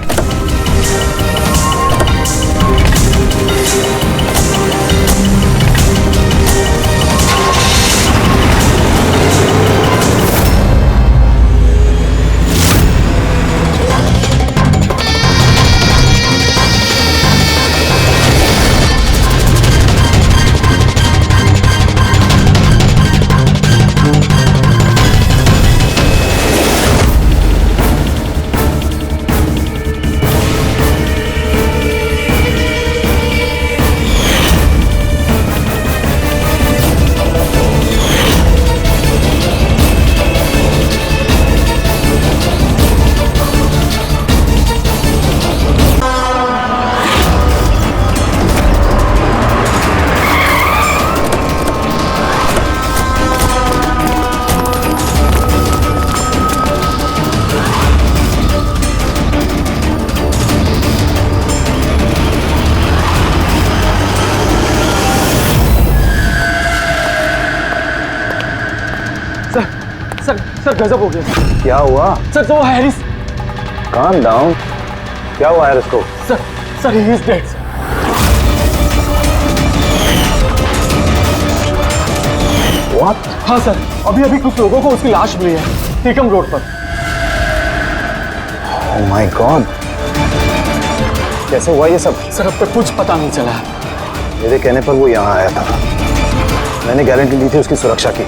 Speaker 14: Sir गजब हो गया। क्या हुआ?
Speaker 6: सर तो हैरिस।
Speaker 14: Calm down. क्या हुआ हैरिस को?
Speaker 6: Sir he is dead.
Speaker 14: What?
Speaker 6: हाँ सर, अभी कुछ लोगों को उसकी लाश मिली है टीकम रोड पर।
Speaker 14: Oh my God. कैसे हुआ ये सब?
Speaker 6: सर अब तक कुछ पता नहीं चला।
Speaker 14: मेरे कहने पर वो यहाँ आया था, मैंने गारंटी ली थी उसकी सुरक्षा की।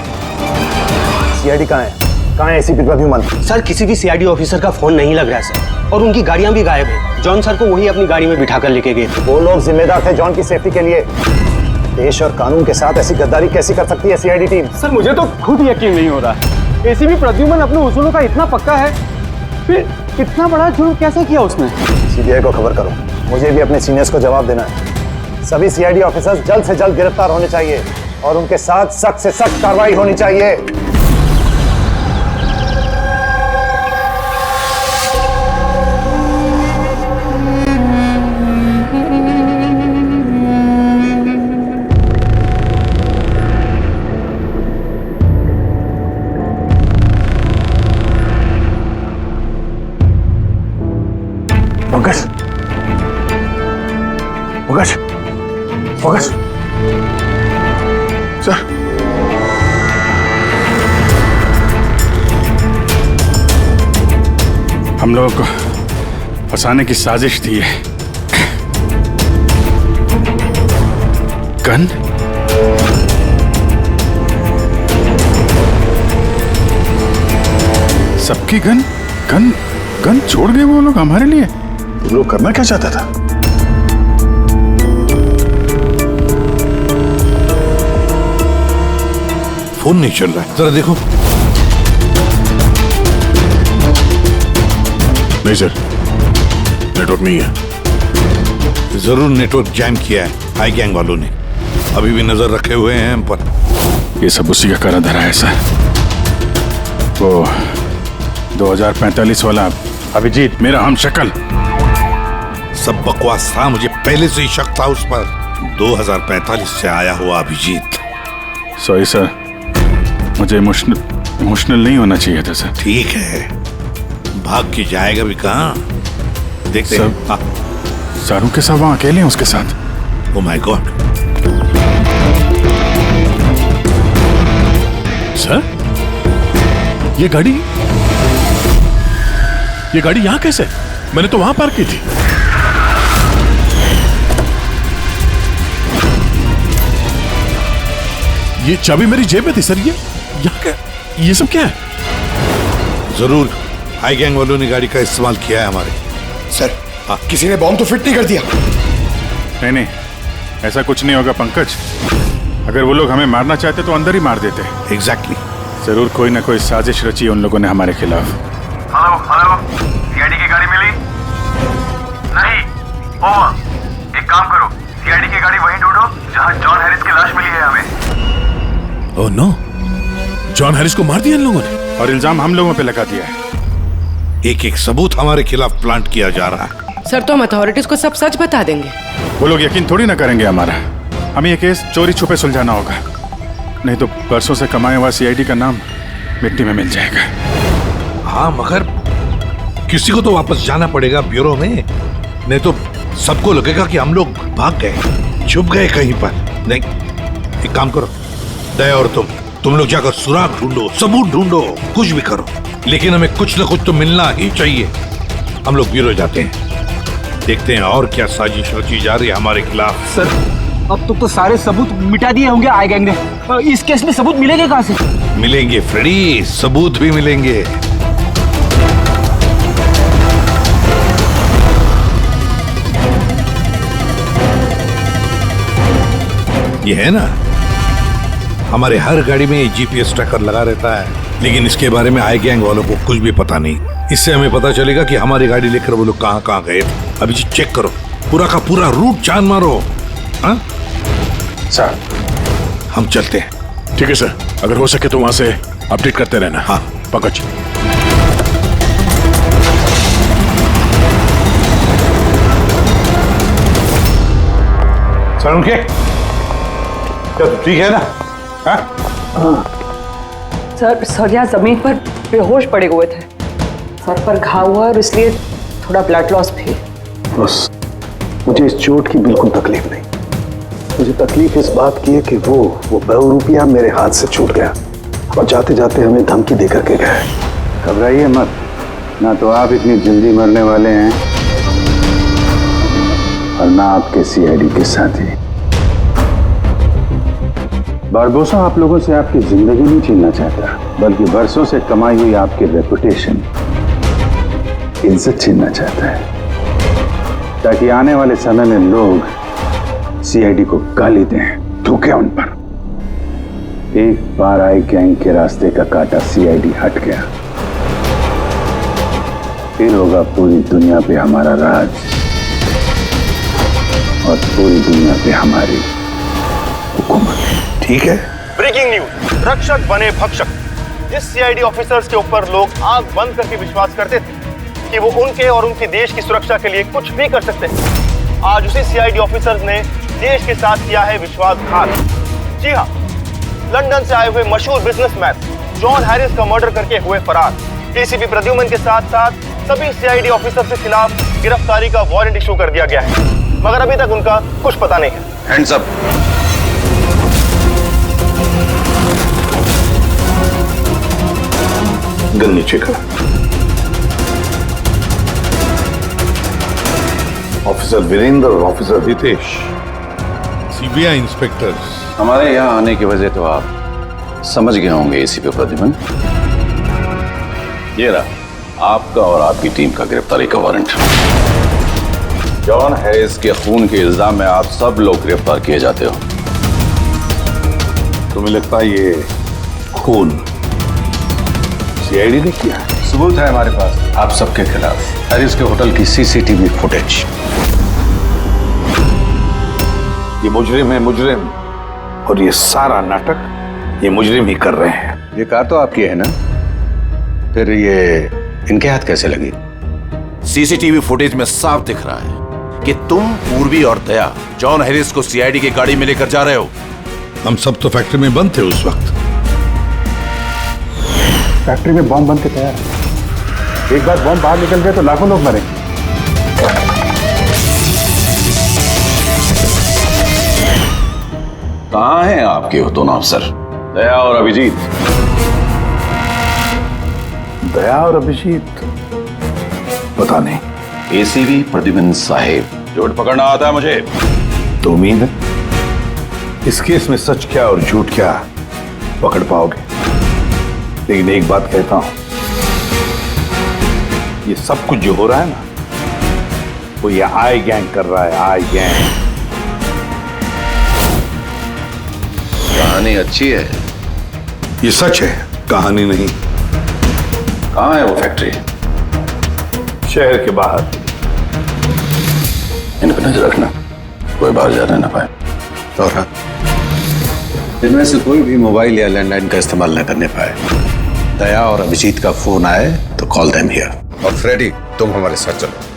Speaker 14: सीआईडी कहाँ है? कहाँ है एसीपी प्रद्युमन?
Speaker 9: सर किसी भी सीआईडी ऑफिसर का फोन नहीं लग रहा है सर, और उनकी गाड़ियां भी गायब है। जॉन सर को वही अपनी गाड़ी में बिठाकर लेके गए थे।
Speaker 14: वो लोग जिम्मेदार थे जॉन की सेफ्टी के लिए। देश और कानून के साथ ऐसी गद्दारी कैसी कर सकती है सीआईडी टीम?
Speaker 6: सर मुझे तो खुद यकीन नहीं हो रहा। एसीपी प्रद्युमन अपने उसूलों का इतना पक्का है, फिर इतना बड़ा जुर्म कैसे किया उसने?
Speaker 14: सीबीआई को खबर करो, मुझे भी अपने सीनियर्स को जवाब देना है। सभी सीआईडी ऑफिसर्स जल्द से जल्द गिरफ्तार होने चाहिए और उनके साथ सख्त से सख्त कार्रवाई होनी चाहिए।
Speaker 8: पंकज, पंकज, पंकज, सर, हम लोगों को फंसाने की साजिश थी है। गन? सबकी गन? गन? गन छोड़ गए वो लोग हमारे लिए? वो लोग करना क्या चाहता था?
Speaker 11: फोन नहीं चल रहा है, जरा देखो।
Speaker 8: नहीं सर, नेटवर्क नहीं है।
Speaker 11: जरूर नेटवर्क जैम किया है हाई गैंग वालों ने, अभी भी नजर रखे हुए हैं हम पर।
Speaker 4: ये सब उसी का करा धरा है सर। वो 2045 वाला अभिजीत, मेरा हम शक्ल।
Speaker 11: सब बकवास था, मुझे पहले से ही शक था उस पर। 2045 से आया हुआ अभिजीत।
Speaker 4: सॉरी सर, मुझे इमोशनल नहीं होना चाहिए था सर।
Speaker 11: ठीक है, भाग के जाएगा भी कहाँ, देखते हैं।
Speaker 4: सारू के साथ वहां अकेले हैं उसके साथ।
Speaker 11: Oh my God.
Speaker 8: सर, ये गाड़ी यहां कैसे? मैंने तो वहां पार्क की थी। ये चाबी मेरी जेब में थी सर। ये सब क्या है?
Speaker 11: जरूर हाई गैंग वालों ने गाड़ी का इस्तेमाल किया है हमारे।
Speaker 5: सर, किसी ने बॉम्ब तो फिट नहीं कर दिया?
Speaker 4: नहीं, ऐसा कुछ नहीं होगा पंकज। अगर वो लोग हमें मारना चाहते तो अंदर ही मार देते।
Speaker 11: एग्जैक्टली।
Speaker 4: जरूर कोई ना कोई साजिश रची उन लोगों ने हमारे खिलाफ।
Speaker 3: हेलो, सीआईडी की गाड़ी मिली? नहीं। ओवर। एक काम करो, सीआईडी की गाड़ी वहीं ढूंढो जहां जॉन हैरिस की लाश मिली है हमें।
Speaker 8: ओह नो, जॉन हैरिस को मार दिया इन लोगों ने
Speaker 4: और इल्जाम हम लोगों पे लगा दिया है।
Speaker 11: एक एक सबूत हमारे खिलाफ प्लांट किया जा रहा है।
Speaker 7: सर, तो हम अथॉरिटीज को सब सच बता देंगे।
Speaker 4: वो लोग यकीन थोड़ी ना करेंगे हमारा। हमें ये केस चोरी छुपे सुलझाना होगा, नहीं तो बरसों से कमाया हुआ सीआईडी का नाम मिट्टी में मिल जाएगा।
Speaker 11: हाँ, मगर किसी को तो वापस जाना पड़ेगा ब्यूरो में, नहीं तो सबको लगेगा कि हम लोग भाग गए, छुप गए कहीं पर। नहीं, एक काम करो, दया और तुम लोग जाकर सुराग ढूंढो, सबूत ढूंढो, कुछ भी करो, लेकिन हमें कुछ ना कुछ तो मिलना ही चाहिए। हम लोग ब्यूरो जाते हैं, देखते हैं और क्या साजिश रची जा रही है हमारे खिलाफ।
Speaker 6: सर, अब तो सारे सबूत मिटा दिए होंगे हाई गैंग ने। इस केस में सबूत मिलेंगे कहाँ से?
Speaker 11: मिलेंगे फ्रेडी, सबूत भी मिलेंगे। ये है ना, हमारे हर गाड़ी में जीपीएस ट्रैकर लगा रहता है, लेकिन इसके बारे में हाई गैंग वालों को कुछ भी पता नहीं। इससे हमें पता चलेगा कि हमारी गाड़ी लेकर वो लोग कहाँ कहाँ गए थे। अभी जी चेक करो, पूरा का पूरा रूट जान मारो। हाँ
Speaker 4: सर,
Speaker 11: हम चलते हैं।
Speaker 8: ठीक है सर, अगर हो सके तो वहां से अपडेट करते रहना।
Speaker 11: हाँ
Speaker 8: पंकज।
Speaker 11: सर, उनके क्या ठीक है ना? हाँ?
Speaker 7: सर यहाँ जमीन पर बेहोश पड़े हुए थे, सर पर घाव हुआ और इसलिए थोड़ा ब्लड लॉस भी।
Speaker 9: बस मुझे इस चोट की बिल्कुल तकलीफ नहीं। मुझे तकलीफ इस बात की है कि वो बहुरूपिया मेरे हाथ से छूट गया और जाते जाते हमें धमकी देकर के गए।
Speaker 4: घबराइए मत, ना तो आप इतनी जल्दी मरने वाले हैं और ना आपके सीआईडी के साथी। बारबोसा आप लोगों से आपकी जिंदगी नहीं छीनना चाहता, बल्कि बरसों से कमाई हुई आपकी रेपुटेशन, इज्जत छीनना चाहता है, ताकि आने वाले समय में लोग सीआईडी को गाली दें, थूके उन पर। एक बार आई गैंग के रास्ते का कांटा सीआईडी हट गया, फिर होगा पूरी दुनिया पे हमारा राज और पूरी दुनिया पे हमारी हुकूमत।
Speaker 11: ठीक है।
Speaker 13: ब्रेकिंग न्यूज, रक्षक बने भक्षक। जिस सीआईडी ऑफिसर्स के ऊपर लोग आंख बंद करके विश्वास करते थे कि वो उनके और उनके देश की सुरक्षा के लिए कुछ भी कर सकते हैं, आज उसी सीआईडी ऑफिसर्स ने देश के साथ किया है विश्वासघात। जी हाँ, लंदन से आए हुए मशहूर बिजनेसमैन जॉन हैरिस का मर्डर करके हुए फरार एसीपी प्रद्युमन के साथ साथ सभी सीआईडी ऑफिसर के खिलाफ गिरफ्तारी का वारंट इशू कर दिया गया है, मगर अभी तक उनका कुछ पता नहीं है।
Speaker 3: Hands up.
Speaker 11: गन नीचे कर। ऑफिसर वीरेंद्र और ऑफिसर हितेश, सीबीआई इंस्पेक्टर्स।
Speaker 3: हमारे यहाँ आने की वजह तो आप समझ गए होंगे एसीपी प्रद्युमन। ये रहा आपका और आपकी टीम का गिरफ्तारी का वारंट। जॉन हैरिस के खून के इल्जाम में आप सब लोग गिरफ्तार किए जाते हो।
Speaker 11: तुम्हें लगता है ये खून सीआईडी ने किया?
Speaker 4: सबूत है हमारे पास आप सबके खिलाफ। हैरिस के होटल की सीसीटीवी फुटेज।
Speaker 11: ये मुजरिम है, मुजरिम। और ये सारा नाटक ये मुजरिम ही कर रहे हैं।
Speaker 4: ये कार तो आपकी है ना, फिर ये इनके हाथ कैसे लगी?
Speaker 15: सीसीटीवी फुटेज में साफ दिख रहा है कि तुम, पूर्वी और दया जॉन हैरिस को सीआईडी की गाड़ी में लेकर जा रहे हो।
Speaker 11: हम सब तो फैक्ट्री में बंद थे उस वक्त।
Speaker 8: फैक्ट्री में बॉम्ब बन के तैयार है। एक बार बॉम्ब बाहर निकल गए तो लाखों लोग मरेंगे।
Speaker 4: कहां हैं आपके दोनों अफसर, दया और अभिजीत?
Speaker 11: दया और अभिजीत पता नहीं।
Speaker 4: एसीपी प्रतिबिंब साहिब, झूठ पकड़ना आता है मुझे।
Speaker 11: तो उम्मीद है इस केस में सच क्या और झूठ क्या पकड़ पाओगे। लेकिन एक बात कहता हूं, ये सब कुछ जो हो रहा है ना, वो ये आई गैंग कर रहा है। आई गैंग।
Speaker 4: कहानी अच्छी है,
Speaker 11: ये सच है, कहानी नहीं।
Speaker 4: कहां है वो फैक्ट्री?
Speaker 11: शहर के बाहर।
Speaker 4: इन पर नजर रखना, कोई बाहर जाने ना पाए। और इनमें से कोई भी मोबाइल या लैंडलाइन का इस्तेमाल न करने पाए। दया और अभिजीत का फोन आए तो कॉल देम हियर। और फ्रेडी, तुम हमारे साथ चलो।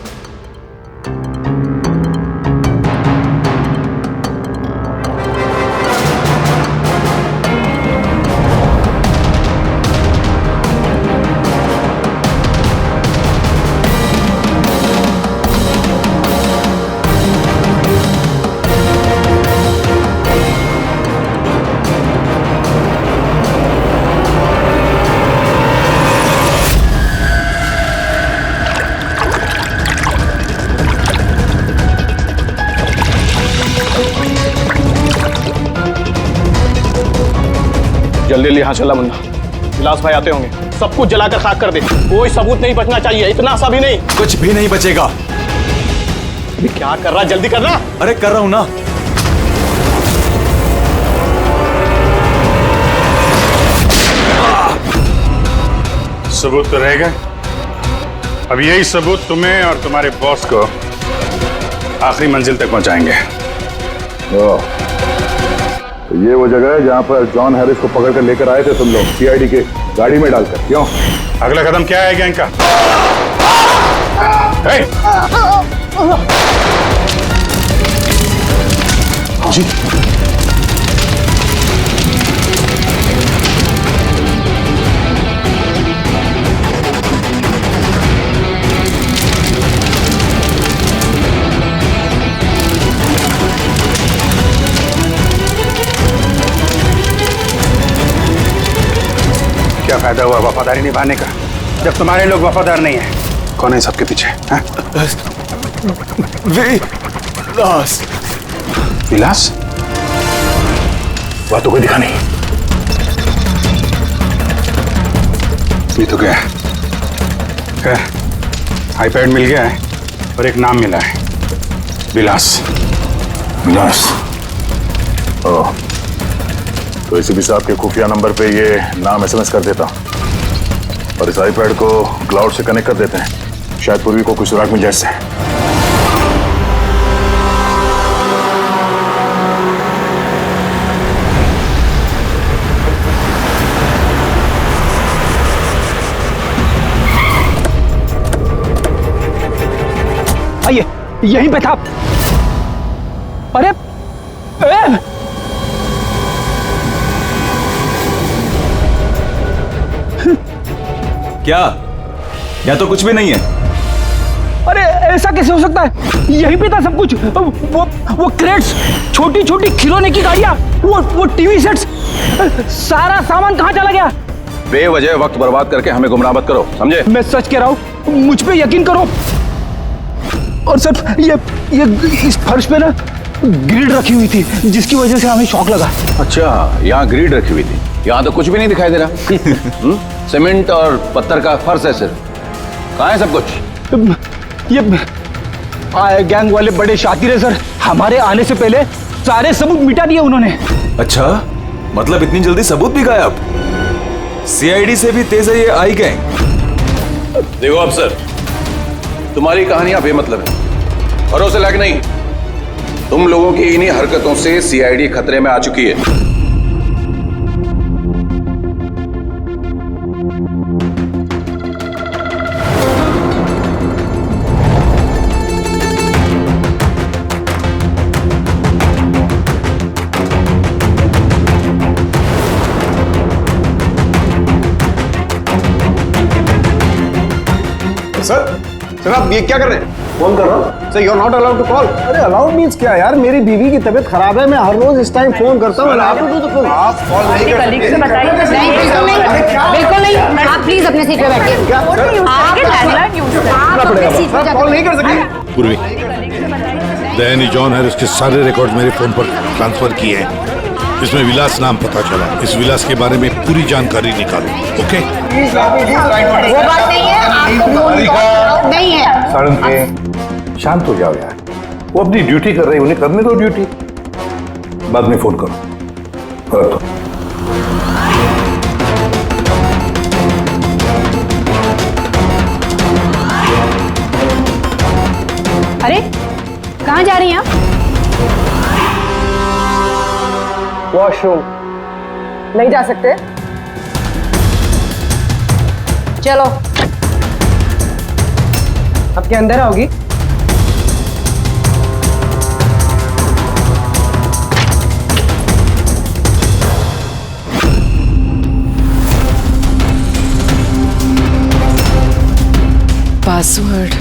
Speaker 13: जल्दी यहाँ चला मुन्ना, विलास भाई आते होंगे। सब कुछ जलाकर खाक कर दे, कोई सबूत नहीं बचना चाहिए। इतना सा भी नहीं।
Speaker 15: कुछ भी नहीं बचेगा।
Speaker 13: अरे क्या कर रहा, जल्दी करना।
Speaker 15: अरे कर रहा हूं ना।
Speaker 8: सबूत तो रहेगा। अब यही सबूत तुम्हें और तुम्हारे बॉस को आखिरी मंजिल तक पहुंचाएंगे।
Speaker 11: तो ये वो जगह है जहां पर जॉन हैरिस को पकड़ कर लेकर आए थे तुम लोग, सीआईडी के गाड़ी में डालकर। क्यों?
Speaker 8: अगला कदम क्या है गैंग का?
Speaker 11: जी
Speaker 8: क्या फायदा हुआ वफादारी निभाने का जब तुम्हारे लोग वफादार नहीं है? कौन है सबके पीछे?
Speaker 15: विलास।
Speaker 8: विलास? वह तो कोई दिखा नहीं। ये तो क्या है? आईपैड मिल गया है और एक नाम मिला है, विलास।
Speaker 11: विलास। ओह, तो एसीपी साहब के खुफिया नंबर पे ये नाम एसएमएस कर देता और इस आईपैड को क्लाउड से कनेक्ट कर देते हैं। शायद पूर्वी को कुछ सुराग मिल जाए इससे।
Speaker 6: आइए, यहीं पे था। अरे
Speaker 15: क्या? यहाँ तो कुछ भी नहीं है।
Speaker 6: अरे ऐसा कैसे हो सकता है? यहीं पे था सब कुछ। वो क्रेट्स, छोटी छोटी खिलौने की गाड़ियां, वो टीवी सेट्स, सारा सामान कहाँ चला गया?
Speaker 4: बेवजह वक्त बर्बाद करके हमें गुमराह मत करो, समझे?
Speaker 6: मैं सच कह रहा हूँ, मुझ पे यकीन करो। और सर ये इस फर्श पे ना ग्रिड रखी हुई थी, जिसकी वजह से हमें शॉक लगा।
Speaker 4: अच्छा, यहाँ ग्रिड रखी हुई थी। यहाँ तो कुछ भी नहीं दिखाई दे रहा। सीमेंट और पत्थर का फर्श है सिर्फ। कहाँ है सब कुछ?
Speaker 6: ये गैंग वाले बड़े शातिर है सर। हमारे आने से पहले सारे सबूत मिटा दिए उन्होंने।
Speaker 15: अच्छा, मतलब इतनी जल्दी सबूत भी गायब?
Speaker 16: सीआईडी से भी तेज है ये आई गैंग।
Speaker 15: देखो अफसर, तुम्हारी कहानियां बेमतलब है, भरोसे लायक नहीं। तुम लोगों की इन्हीं हरकतों से सीआईडी खतरे में आ चुकी है।
Speaker 14: सर आप ये क्या कर रहे हैं? फोन कर रहा हूँ sir. You are not allowed to call. अरे अलाउड मींस क्या यार? मेरी बीवी की तबीयत खराब है, मैं हर रोज इस टाइम फोन करता हूँ। आप कॉल नहीं कर सकते।
Speaker 17: बिल्कुल नहीं। आप प्लीज अपने सीट पे बैठिए।
Speaker 14: कॉल नहीं कर सकते।
Speaker 11: पूर्वी, दया ने जॉन हैरिस के सारे रिकॉर्ड मेरे फोन पर ट्रांसफर किए हैं। इसमें विलास नाम पता चला। इस विलास के बारे में पूरी जानकारी निकालो। ओके?
Speaker 17: वो बात नहीं है, आपको नहीं है।
Speaker 11: साड़न के शांत हो जाओ यार, वो अपनी ड्यूटी कर रहे हैं, उन्हें करने दो ड्यूटी। बाद में फोन करो। रखो।
Speaker 17: अरे कहाँ जा रही हैं आप?
Speaker 7: वॉशरूम। नहीं जा सकते? चलो, अब क्या अंदर आओगी?
Speaker 18: पासवर्ड।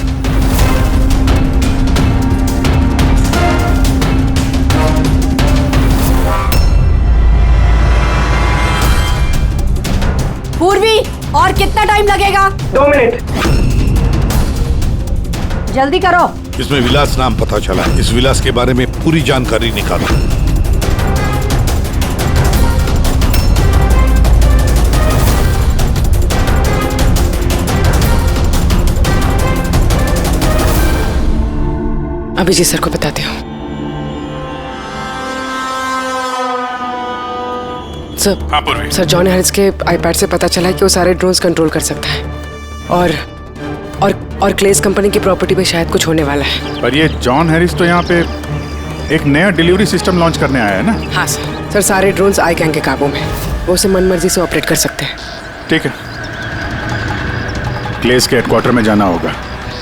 Speaker 17: पूर्वी, और कितना टाइम लगेगा?
Speaker 6: 2 मिनट।
Speaker 17: जल्दी करो।
Speaker 11: इसमें विलास नाम पता चला। इस विलास के बारे में पूरी जानकारी निकालो।
Speaker 18: अभिजीत सर को बताते हो। सर,
Speaker 8: हाँ पूर्वी।
Speaker 18: सर जॉन हैरिस के आईपैड से पता चला है कि वो सारे ड्रोन्स कंट्रोल कर सकता है और क्लेस कंपनी की प्रॉपर्टी पे शायद कुछ होने वाला है।
Speaker 8: पर ये जॉन हैरिस तो यहाँ पे एक नया डिलीवरी सिस्टम लॉन्च करने आया है ना?
Speaker 18: हाँ सर। सर सारे ड्रोन्स आई गैंग के काबू में, वो उसे मनमर्जी से ऑपरेट कर सकते हैं।
Speaker 8: ठीक है, क्लेस के हेडक्वार्टर में जाना होगा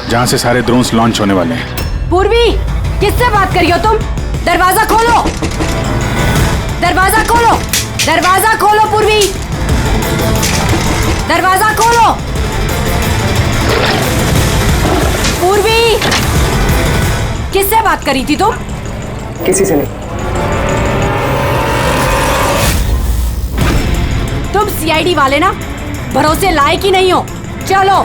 Speaker 8: जहाँ से सारे ड्रोन्स लॉन्च होने वाले हैं।
Speaker 17: पूर्वी, किससे बात करी हो तुम? दरवाजा खोलो, दरवाजा खोलो, दरवाजा खोलो पूर्वी, दरवाजा खोलो। पूर्वी, किससे बात करी थी तुम?
Speaker 7: किसी से नहीं।
Speaker 17: तुम सीआईडी वाले ना भरोसे लायक ही नहीं हो। चलो।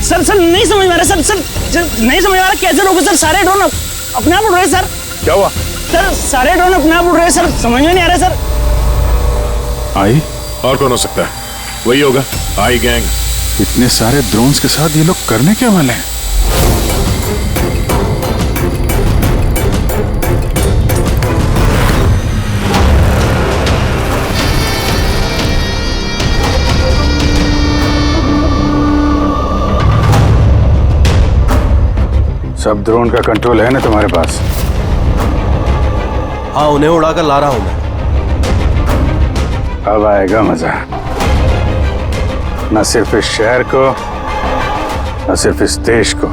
Speaker 6: सर नहीं समझ में आ रहा। सर नहीं समझ में आ रहा कैसे रोको सर? सारे ड्रोन अपने आप उड़ रहे सर।
Speaker 8: क्या हुआ?
Speaker 6: सर सारे ड्रोन अपने आप उड़ रहे सर, समझ में नहीं आ रहा सर।
Speaker 8: आई? और कौन हो सकता है? वही होगा, आई गैंग। इतने सारे ड्रोन्स के साथ ये लोग करने क्या वाले हैं? सब ड्रोन का कंट्रोल है ना तुम्हारे पास?
Speaker 15: हाँ, उन्हें उड़ाकर ला रहा हूं मैं।
Speaker 8: अब आएगा मजा। न सिर्फ इस शहर को, न सिर्फ इस देश को,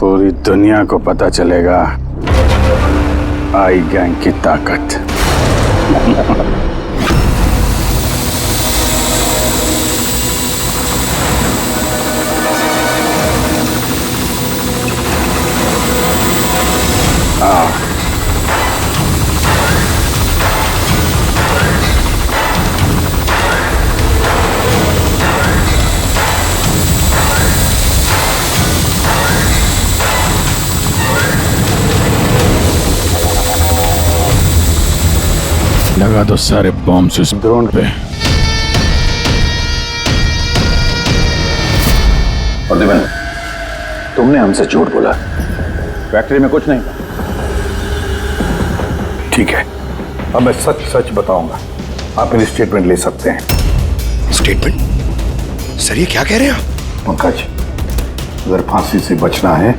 Speaker 8: पूरी दुनिया को पता चलेगा आई गैंग की ताकत। लगा दो सारे बॉम्ब्स इस ड्रोन पे। तुमने हमसे झूठ बोला, फैक्ट्री में कुछ नहीं। ठीक है, अब मैं सच सच बताऊंगा। आप मेरी स्टेटमेंट ले सकते हैं।
Speaker 5: स्टेटमेंट? सर ये क्या कह रहे हैं आप?
Speaker 8: पंकज, अगर फांसी से बचना है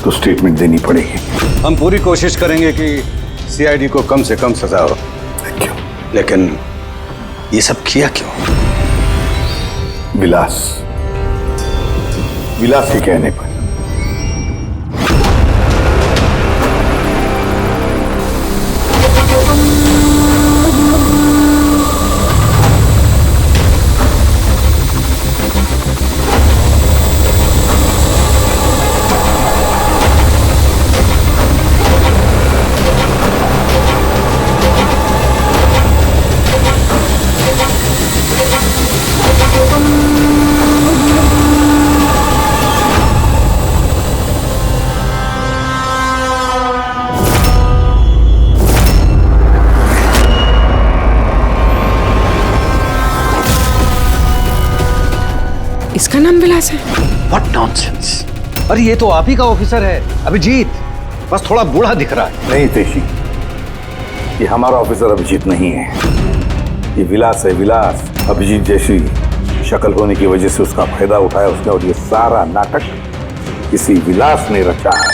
Speaker 8: तो स्टेटमेंट देनी पड़ेगी।
Speaker 14: हम पूरी कोशिश करेंगे कि सीआईडी को कम से कम सजा हो।
Speaker 5: क्यों? लेकिन ये सब किया क्यों?
Speaker 8: विलास के कहने पर।
Speaker 18: इसका नाम विलास है?
Speaker 14: What nonsense! अरे ये तो आप ही का ऑफिसर है, अभिजीत। बस थोड़ा बूढ़ा दिख रहा है।
Speaker 8: नहीं तेशी, ये हमारा ऑफिसर अभिजीत नहीं है, ये विलास है। विलास अभिजीत जैसी शक्ल होने की वजह से उसका फायदा उठाया उसने, और ये सारा नाटक इसी विलास ने रचा है।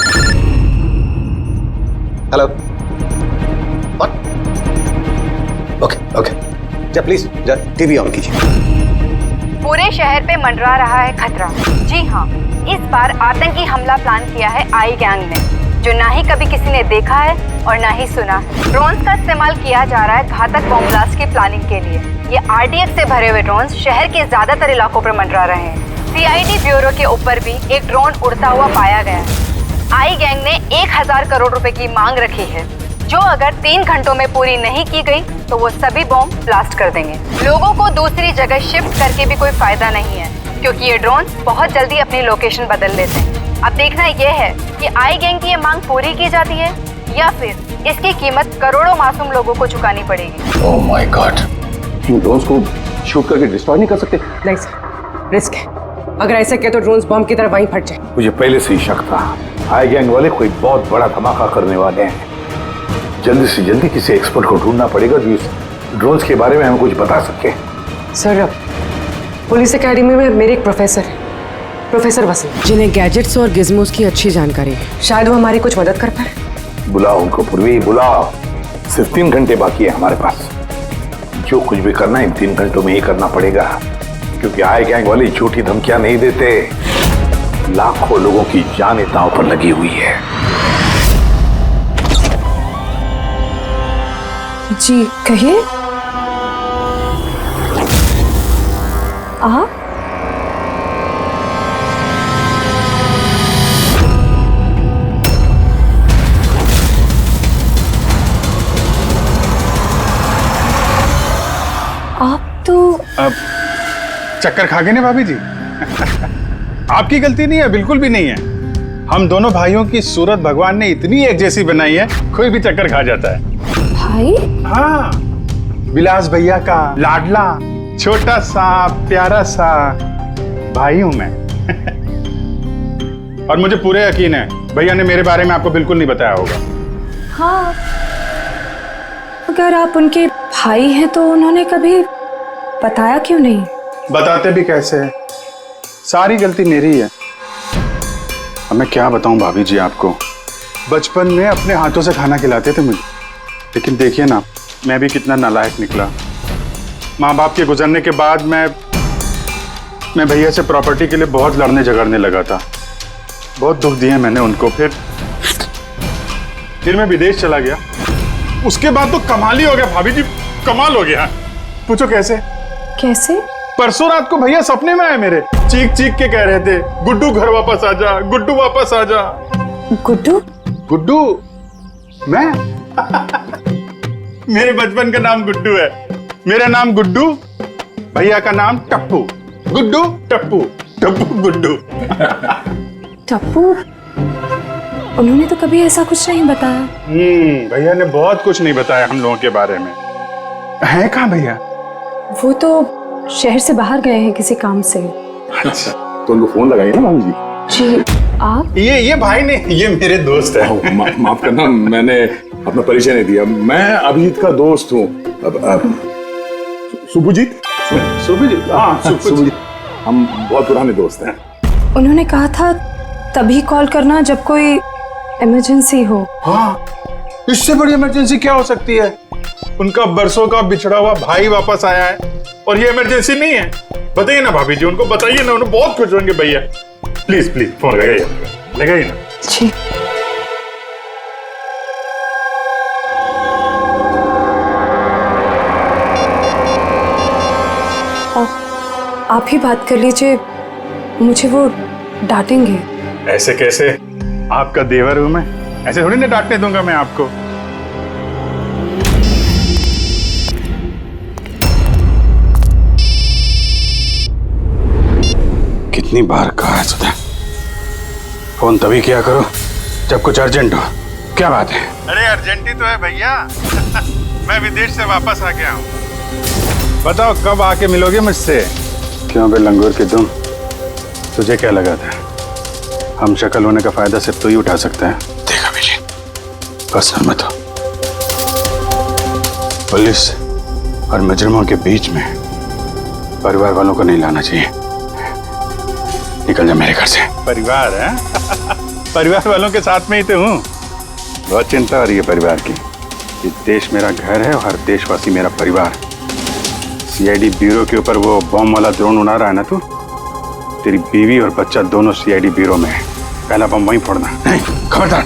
Speaker 14: हेलो। ओके, जा प्लीज टीवी ऑन कीजिए।
Speaker 1: पूरे शहर पे मंडरा रहा है खतरा। जी हाँ, इस बार आतंकी हमला प्लान किया है आई गैंग ने, जो ना ही कभी किसी ने देखा है और ना ही सुना है। ड्रोन्स का इस्तेमाल किया जा रहा है घातक बॉम्ब ब्लास्ट की प्लानिंग के लिए। ये आरडीएक्स से भरे हुए ड्रोन्स शहर के ज्यादातर इलाकों पर मंडरा रहे हैं। सीआईडी ब्यूरो के ऊपर भी एक ड्रोन उड़ता हुआ पाया गया है। आई गैंग ने 1000 करोड़ रुपए की मांग रखी है, जो अगर 3 घंटों में पूरी नहीं की गई तो वो सभी बॉम्ब ब्लास्ट कर देंगे। लोगों को दूसरी जगह शिफ्ट करके भी कोई फायदा नहीं है, क्योंकि ये ड्रोन बहुत जल्दी अपनी लोकेशन बदल लेते हैं। अब देखना ये है कि आई गैंग की ये मांग पूरी की जाती है या फिर इसकी कीमत करोड़ों मासूम लोगों को चुकानी पड़ेगी।
Speaker 8: Oh my God, in drones को शूट करके डिस्ट्रॉय नहीं कर सकते?
Speaker 18: नहीं सर, रिस्क है। अगर ऐसे किया तो ड्रोन्स बॉम्ब की तरह वहीं फट जाए।
Speaker 8: मुझे पहले से ही शक था, आई गैंग वाले कोई बहुत बड़ा धमाका करने वाले हैं। जल्दी से जल्दी किसी एक्सपर्ट को ढूंढना पड़ेगा जो इस ड्रोन्स के बारे में हमें कुछ बता सके।
Speaker 18: सर, पुलिस अकेडमी में मेरे एक प्रोफेसर है, प्रोफेसर वसीम, जिन्हें गैजेट्स और गिज़मोस की अच्छी जानकारी है। शायद वो हमारी कुछ मदद कर पाए।
Speaker 8: बुलाओ उनको पूर्वी, बुलाओ। सिर्फ 3 घंटे बाकी है हमारे पास। जो कुछ भी करना है इन 3 घंटों में ही करना पड़ेगा, क्योंकि आई गैंग वाले झूठी धमकियां नहीं देते। लाखों लोगों की जान दांव पर लगी हुई है।
Speaker 10: जी कहिए। आप? आप तो
Speaker 4: चक्कर खा गए ना भाभी जी? आपकी गलती नहीं है, बिल्कुल भी नहीं है। हम दोनों भाइयों की सूरत भगवान ने इतनी एक जैसी बनाई है, कोई भी चक्कर खा जाता है।
Speaker 10: भाई?
Speaker 4: हाँ, विलास भैया का लाडला छोटा सा प्यारा सा भाई हूं मैं। और मुझे पूरे यकीन है भैया ने मेरे बारे में आपको बिल्कुल नहीं बताया होगा।
Speaker 10: हाँ, अगर आप उनके भाई हैं तो उन्होंने कभी बताया क्यों नहीं? बताते भी कैसे है, सारी गलती मेरी है। अब मैं क्या बताऊं भाभी जी आपको, बचपन में अपने हाथों से खाना खिलाते थे मुझे, लेकिन देखिए ना मैं भी कितना नालायक निकला। माँ बाप के गुजरने के बाद मैं भैया से प्रॉपर्टी के लिए बहुत लड़ने झगड़ने लगा था। बहुत दुख दिए मैंने उनको। फिर मैं विदेश चला गया। उसके बाद तो कमाल ही हो गया भाभी जी, कमाल हो गया। पूछो कैसे? कैसे? परसों रात को भैया सपने में आए मेरे, चीख चीख के कह रहे थे, गुड्डू घर वापस आ जा, गुड्डू वापस आ जा। गुड्डू? गुड्डू? मैं? मेरे बचपन का नाम गुड्डू है। मेरा नाम गुड्डू, भैया का नाम टप्पू। गुड्डू टप्पू, टप्पू गुड्डू। टप्पू? उन्होंने तो कभी ऐसा कुछ नहीं बताया। भैया ने बहुत कुछ नहीं बताया हम लोगों के बारे में। है कहाँ भैया? वो तो शहर से बाहर गए हैं किसी काम से। अच्छा, तो उनको फोन लगाइए ना मामी जी। जी आप?
Speaker 4: ये भाई ने, ये मेरे दोस्त है।
Speaker 8: माफ करना, मैंने अपना परिचय नहीं दिया। मैं अभिजीत का दोस्त हूँ। सुपुजीत? सुपुजीत, हाँ सुपुजीत। हम बहुत पुराने दोस्त हैं।
Speaker 10: उन्होंने कहा था तभी कॉल करना जब कोई इमरजेंसी हो।
Speaker 4: हाँ, इससे बड़ी इमरजेंसी क्या हो सकती है? उनका बरसों का बिछड़ा हुआ भाई वापस आया है और ये इमरजेंसी नहीं है। बताइए ना भाभी जी, उनको बताइए ना, उन्हें बहुत खुश होंगे। भैया प्लीज प्लीज फोन लगाइए ना।
Speaker 10: जी। आप ही बात कर लीजिए, मुझे वो डांटेंगे।
Speaker 4: ऐसे कैसे? आपका देवर हूं मैं, ऐसे थोड़ी ना डांटने दूंगा मैं आपको। कितनी बार कहा है सुधा, फोन तभी किया करो जब कुछ अर्जेंट हो। क्या बात है? अरे अर्जेंट ही तो है भैया। मैं विदेश से वापस आ गया हूँ। बताओ कब आके मिलोगे मुझसे? क्यों बे लंगूर के तुम, तुझे क्या लगा था हम शक्ल होने का फायदा सिर्फ तो ही उठा सकता है? देखा बेटी, पर्सनल मत हो। पुलिस और मुजरिमों के बीच में परिवार वालों को नहीं लाना चाहिए। निकल जा मेरे घर से। परिवार है? परिवार वालों के साथ में ही तो हूँ। बहुत चिंता हो रही है परिवार की। ये देश मेरा घर है और हर देशवासी मेरा परिवार। सीआईडी ब्यूरो के ऊपर वो बॉम्ब वाला ड्रोन उड़ा रहा है ना तू, तेरी बीवी और बच्चा दोनों सीआईडी ब्यूरो में है। पहला बम वहीं फोड़ना। नहीं, खबरदार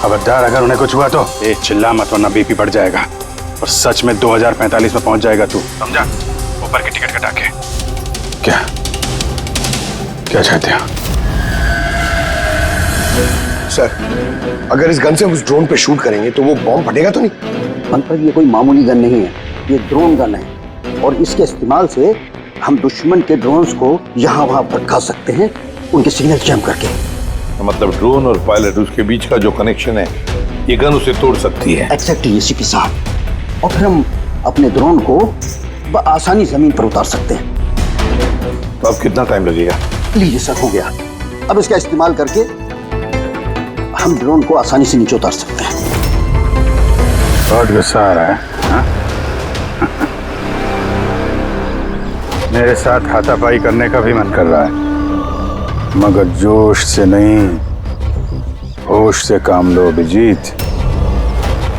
Speaker 4: खबरदार, अगर उन्हें कुछ हुआ तो ए चिल्ला मत वरना बीपी बढ़ जाएगा और सच में 2045 में पहुंच जाएगा तू, समझा? ऊपर की टिकट कटा के। क्या क्या चाहते हो?
Speaker 5: सर, अगर इस गन से उस ड्रोन पे शूट करेंगे तो वो बॉम्ब फटेगा तो नहीं?
Speaker 9: मतलब ये कोई मामूली गन नहीं है, ये ड्रोन गन है और इसके इस्तेमाल से हम दुश्मन के ड्रोन्स को यहाँ वहाँ भटका सकते हैं, उनके सिग्नल जैम करके।
Speaker 11: मतलब ड्रोन और पायलट, उसके बीच का जो कनेक्शन है, ये गन उसे तोड़ सकती है।
Speaker 9: एक्जैक्टली एसीपी साहब। और फिर हम अपने ड्रोन को आसानी जमीन पर उतार सकते हैं।
Speaker 11: तो अब कितना टाइम लगेगा?
Speaker 9: लीजिए सर, हो गया। अब इसका इस्तेमाल करके हम ड्रोन को आसानी से नीचे उतार सकते हैं।
Speaker 4: बहुत गुस्सा आ रहा है हा? मेरे साथ हाथापाई करने का भी मन कर रहा है, मगर जोश से नहीं, होश से काम लो अभिजीत।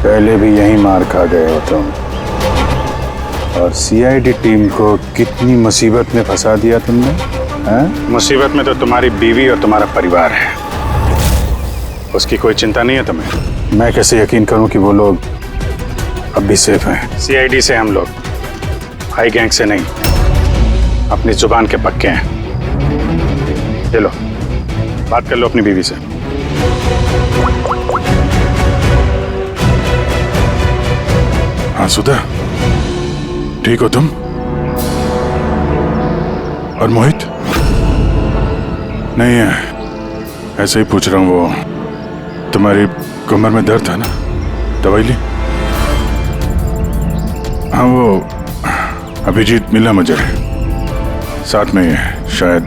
Speaker 4: पहले भी यही मार खा गए हो तुम, और सीआईडी टीम को कितनी मुसीबत में फंसा दिया तुमने। मुसीबत में तो तुम्हारी बीवी और तुम्हारा परिवार है, उसकी कोई चिंता नहीं है तुम्हें। मैं कैसे यकीन करूं कि वो लोग अब भी सेफ हैं? सीआईडी से हम लोग, हाई गैंग से नहीं। अपनी जुबान के पक्के हैं। चलो बात कर लो अपनी बीवी से।
Speaker 8: हाँ सुधा, ठीक हो तुम? और मोहित? नहीं है, ऐसे ही पूछ रहा हूँ। वो तुम्हारी कमर में दर्द था ना, दवाई ली? हाँ, वो अभिजीत मिला मुझे, साथ में ही है। शायद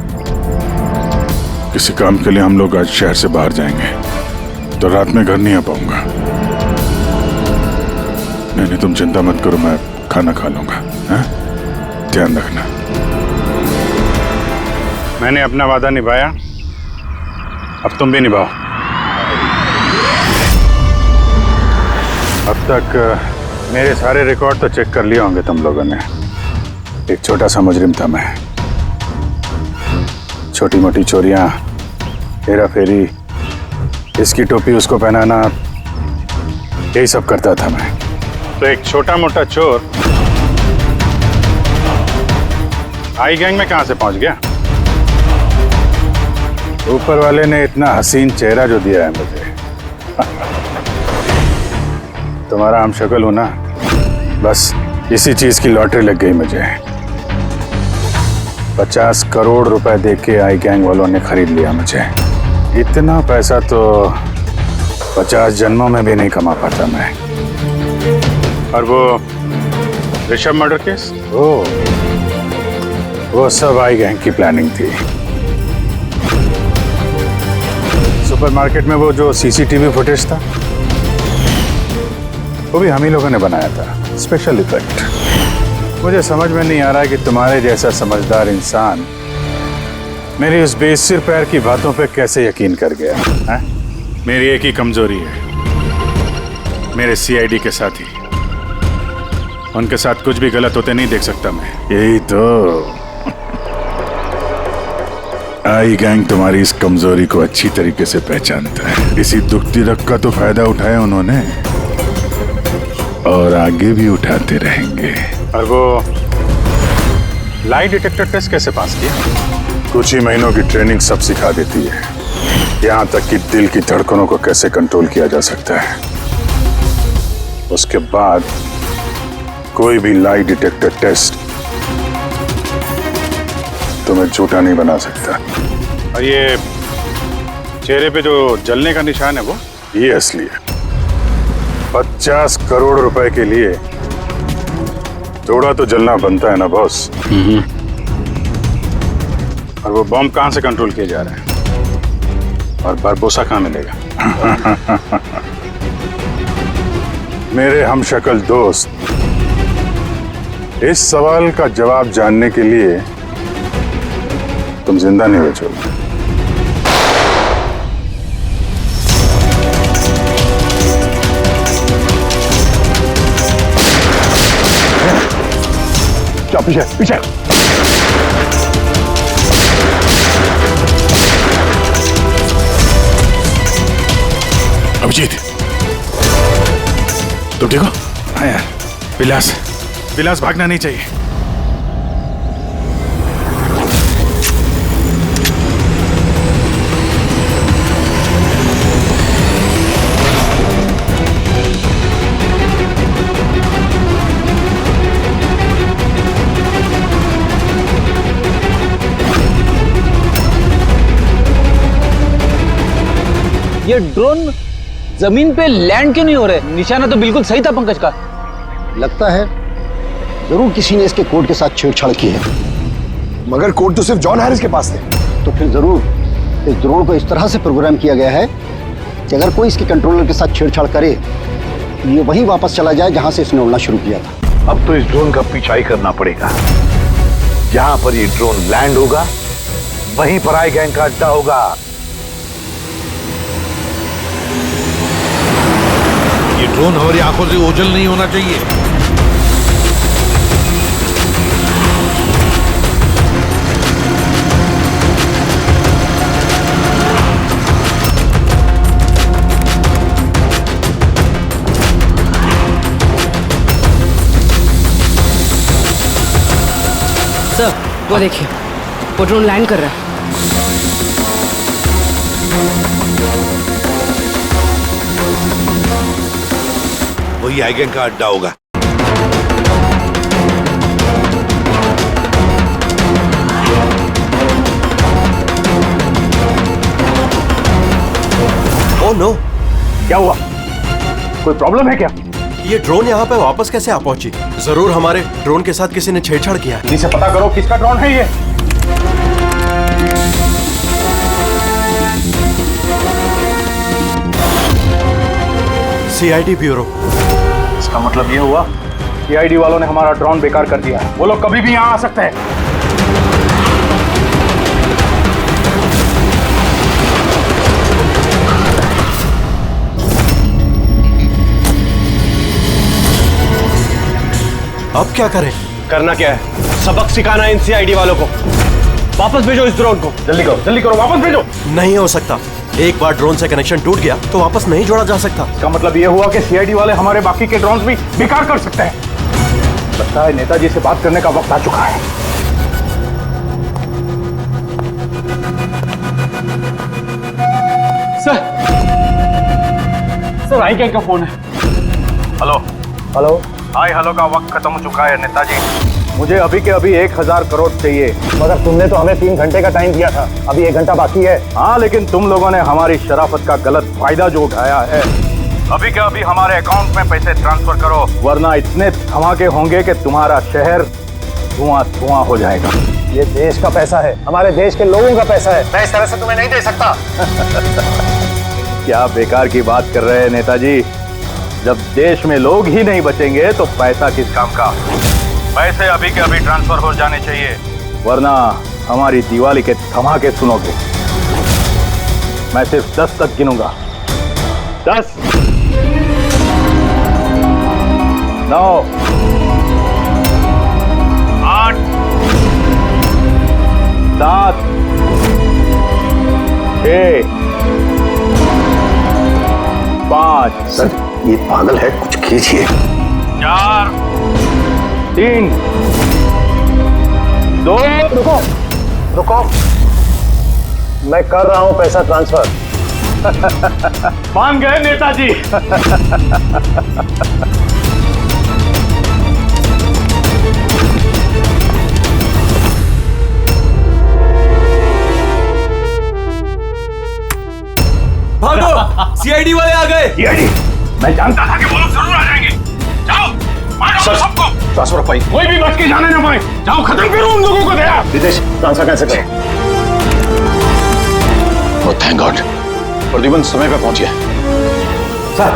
Speaker 8: किसी काम के लिए हम लोग आज शहर से बाहर जाएंगे, तो रात में घर नहीं आ पाऊंगा। नहीं, तुम चिंता मत करो, मैं खाना खा लूंगा। ध्यान रखना।
Speaker 4: मैंने अपना वादा निभाया, अब तुम भी निभाओ। अब तक मेरे सारे रिकॉर्ड तो चेक कर लिए होंगे तुम लोगों ने। एक छोटा सा मुजरिम था मैं, छोटी मोटी चोरियां, हेरा फेरी, इसकी टोपी उसको पहनाना, यही सब करता था मैं। तो एक छोटा मोटा चोर हाई गैंग में कहां से पहुंच गया? ऊपर वाले ने इतना हसीन चेहरा जो दिया है मुझे। तुम्हारा हम शक्ल हो ना, बस इसी चीज की लॉटरी लग गई मुझे। 50 करोड़ रुपए देके आई गैंग वालों ने खरीद लिया मुझे। इतना पैसा तो 50 जन्मों में भी नहीं कमा पाता मैं। और वो ऋषभ मर्डर केस, वो सब आई गैंग की प्लानिंग थी। सुपरमार्केट में वो जो सीसीटीवी फुटेज था वो भी हम ही लोगों ने बनाया था, स्पेशल इफेक्ट। मुझे समझ में नहीं आ रहा है कि तुम्हारे जैसा समझदार इंसान मेरी उस बेसिर पैर की बातों पे कैसे यकीन कर गया है? मेरी एक ही कमजोरी है, मेरे सीआईडी के साथी। उनके साथ कुछ भी गलत होते नहीं देख सकता मैं। यही तो आई गैंग तुम्हारी इस कमजोरी को अच्छी तरीके से पहचानता है। इसी दुखती रख का तो फायदा उठाया उन्होंने और आगे भी उठाते रहेंगे। और वो लाइट डिटेक्टर टेस्ट कैसे पास किया? कुछ ही महीनों की ट्रेनिंग सब सिखा देती है, यहाँ तक कि दिल की धड़कनों को कैसे कंट्रोल किया जा सकता है। उसके बाद कोई भी लाई डिटेक्टर टेस्ट तुम्हें झूठा नहीं बना सकता। और ये चेहरे पे जो जलने का निशान है वो ये असली है। 50 करोड़ रुपए के लिए थोड़ा तो जलना बनता है ना बॉस। और वो बॉम्ब कहां से कंट्रोल किया जा रहा है और बारबोसा कहां मिलेगा? मेरे हमशक्ल दोस्त, इस सवाल का जवाब जानने के लिए तुम जिंदा नहीं बचोगे।
Speaker 8: क्या पीछे पीछे?
Speaker 4: अभिजीत, तुम ठीक हो? हाँ यार, विलास भागना नहीं चाहिए।
Speaker 6: ये ड्रोन जमीन पे लैंड क्यों नहीं हो रहे? निशाना तो बिल्कुल सही था पंकज का।
Speaker 9: लगता है जरूर किसी ने इसके कोड के साथ छेड़छाड़ की है।
Speaker 5: मगर कोड तो सिर्फ जॉन हैरिस के पास थे।
Speaker 9: तो फिर जरूर इस ड्रोन को इस तरह से प्रोग्राम किया गया है कि अगर कोई इसके कंट्रोलर के साथ छेड़छाड़ करे तो ये वहीं वापस चला जाए जहां से इसने उड़ना शुरू किया था।
Speaker 11: अब तो इस ड्रोन का पीछा ही करना पड़ेगा। जहां पर ये ड्रोन लैंड होगा वहीं पर आई गैंग का अड्डा होगा।
Speaker 19: ये ड्रोन हमारी आंखों से ओझल नहीं होना चाहिए।
Speaker 18: सर, वो देखिए, वो ड्रोन लैंड कर रहा है।
Speaker 19: वही आई गैंग का अड्डा होगा।
Speaker 13: ओह नो,
Speaker 8: क्या हुआ? कोई प्रॉब्लम है क्या?
Speaker 13: ये ड्रोन यहाँ पे वापस कैसे आ पहुंची? जरूर हमारे ड्रोन के साथ किसी ने छेड़छाड़ किया।
Speaker 8: इसे पता करो किसका ड्रोन है ये।
Speaker 13: CID bureau.
Speaker 8: इसका मतलब ये हुआ सीआईडी वालों ने हमारा ड्रोन बेकार कर दिया है। वो लोग कभी भी यहाँ आ सकते हैं।
Speaker 13: अब क्या करें?
Speaker 14: करना क्या है? सबक सिखाना है इन सीआईडी वालों को। वापस भेजो इस ड्रोन को।
Speaker 8: जल्दी करो, वापस भेजो।
Speaker 13: नहीं हो सकता। एक बार ड्रोन से कनेक्शन टूट गया तो वापस नहीं जोड़ा जा सकता।
Speaker 8: इसका मतलब ये हुआ कि सीआईडी वाले हमारे बाकी के ड्रोन्स भी बेकार कर सकते हैं। लगता है नेताजी से बात करने का वक्त आ चुका है।
Speaker 6: सर आई गैंग का फोन है।
Speaker 8: हेलो। हाय हेलो का वक्त खत्म हो चुका है नेताजी। मुझे अभी के अभी 1000 करोड़ चाहिए।
Speaker 14: मगर तुमने तो हमें 3 घंटे का टाइम दिया था, अभी 1 घंटा बाकी है।
Speaker 8: हाँ, लेकिन तुम लोगों ने हमारी शराफत का गलत फायदा जो उठाया है। अभी के अभी हमारे अकाउंट में पैसे ट्रांसफर करो, वरना इतने धमाके होंगे कि तुम्हारा शहर धुआं हो जाएगा।
Speaker 14: ये देश का पैसा है, हमारे देश के लोगों का पैसा है। मैं इस तरह से तुम्हें नहीं दे सकता।
Speaker 8: क्या बेकार की बात कर रहे हैं नेताजी। जब देश में लोग ही नहीं बचेंगे तो पैसा किस काम का। पैसे अभी के अभी ट्रांसफर हो जाने चाहिए, वरना हमारी दिवाली के धमाके सुनोगे। मैं सिर्फ 10 तक गिनूंगा। 10, 9, 8, 7, 6, 5।
Speaker 9: सर ये पागल है, कुछ कीजिए।
Speaker 8: 4, 3, 2।
Speaker 14: रुको रुको, मैं कर रहा हूं पैसा ट्रांसफर।
Speaker 8: मान गए नेताजी।
Speaker 16: भागो, सीआईडी वाले आ गए।
Speaker 8: सीआईडी? मैं जानता था कि वो लोग जरूर आ जाएंगे। जाओ मारो सबको।
Speaker 14: ट्रांसफर पाई,
Speaker 8: कोई भी बच के जाने ना पाए। जाओ खत्म करो उन लोगों को। दया
Speaker 14: रितेश ट्रांसफर कैसे करो?
Speaker 11: ओ थैंक गॉड, प्रद्युमन समय पर पहुंच गया।
Speaker 14: सर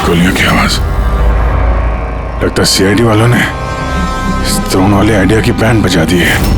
Speaker 4: गोलियों की आवाज। लगता है सीआईडी वालों ने इस ड्रोन वाले आइडिया की बैंड बजा दी है।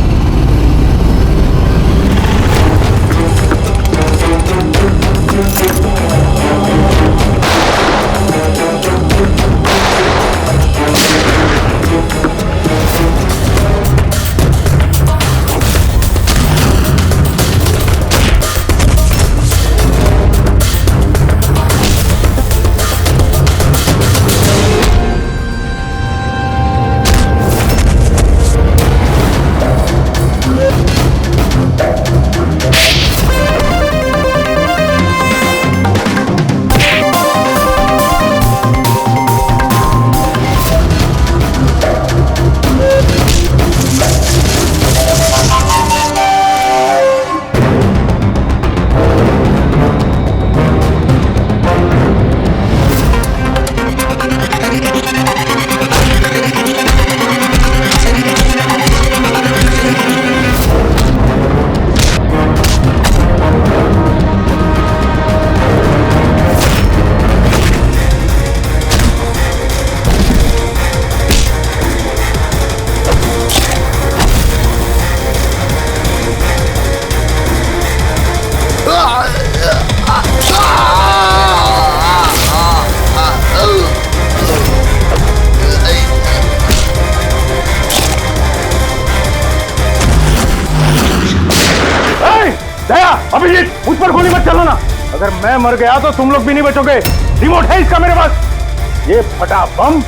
Speaker 8: अभिजीत, मुझ पर गोली मत चलाना। अगर मैं मर गया तो तुम लोग भी नहीं बचोगे। रिमोट है इसका मेरे पास। ये फटा बम,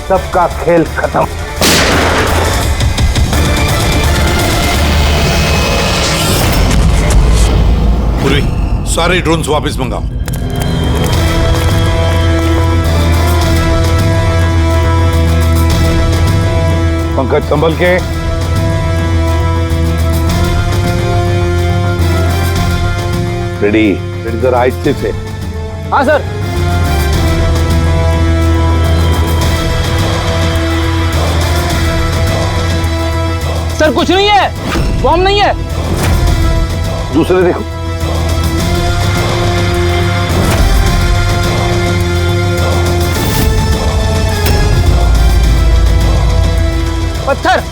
Speaker 8: सबका खेल खत्म।
Speaker 19: पूर्वी, सारे ड्रोन्स वापस मंगाओ।
Speaker 8: पंकज संभल के। रेडी रेडी जरा आहिस्ते से।
Speaker 6: हाँ सर। सर कुछ नहीं है, बॉम्ब नहीं है।
Speaker 8: दूसरे देखो।
Speaker 6: पत्थर।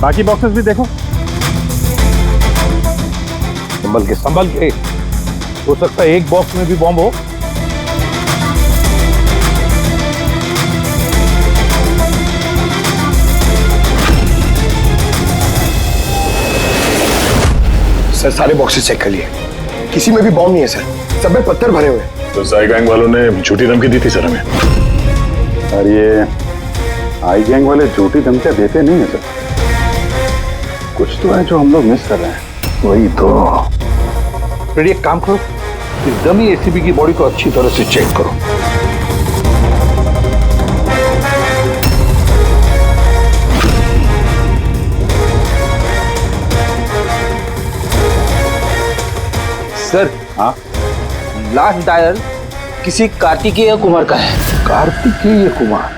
Speaker 8: बाकी बॉक्सेस भी देखो। संभल के। हो सकता है एक बॉक्स में भी बॉम्ब हो।
Speaker 5: सर सारे बॉक्सेस चेक कर लिए, किसी में भी बॉम्ब नहीं है सर, सब में पत्थर भरे हुए हैं।
Speaker 8: तो साई गैंग वालों ने झूठी धमकी दी थी सर हमें। और ये आई गैंग वाले झूठी धमकियां देते नहीं है सर, कुछ तो है जो हम लोग मिस कर रहे हैं। वही तो।
Speaker 11: फिर एक काम करो, इस डमी एसीबी की बॉडी को अच्छी तरह से चेक करो।
Speaker 14: सर हाँ, लास्ट डायल किसी कार्तिकेय कुमार का है।
Speaker 11: कार्तिकेय कुमार?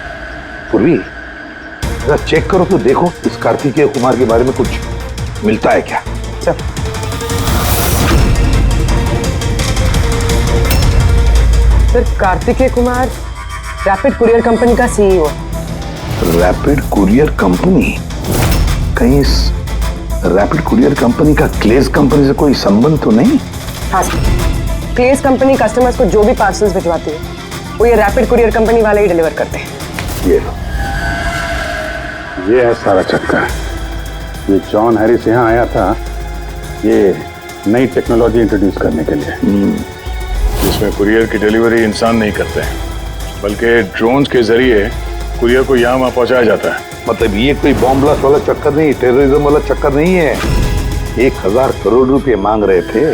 Speaker 11: पूर्वी जरा चेक करो तो देखो इस कार्तिकेय कुमार के बारे में कुछ मिलता है क्या।
Speaker 14: Sir
Speaker 7: Kartikeya Kumar rapid courier company का सीईओ।
Speaker 11: Rapid courier company? कहीं इस रैपिड कुरियर कंपनी का क्लेज कंपनी से कोई संबंध तो नहीं?
Speaker 7: हाँ सर, क्लेज कंपनी कस्टमर्स को जो भी पार्सल्स भिजवाती है वो ये रैपिड कुरियर कंपनी वाले ही डिलीवर करते हैं।
Speaker 8: ये लो, ये है सारा चक्कर। ये जॉन हैरिस यहाँ आया था ये नई टेक्नोलॉजी इंट्रोड्यूस करने के लिए, जिसमें कुरियर की डिलीवरी इंसान नहीं करते हैं बल्कि ड्रोन्स के जरिए कुरियर को यहाँ वहाँ पहुँचाया जाता है।
Speaker 11: मतलब ये कोई बॉम्ब ब्लास्ट वाला चक्कर नहीं, टेररिज्म वाला चक्कर नहीं है। 1000 करोड़ रुपए मांग रहे थे।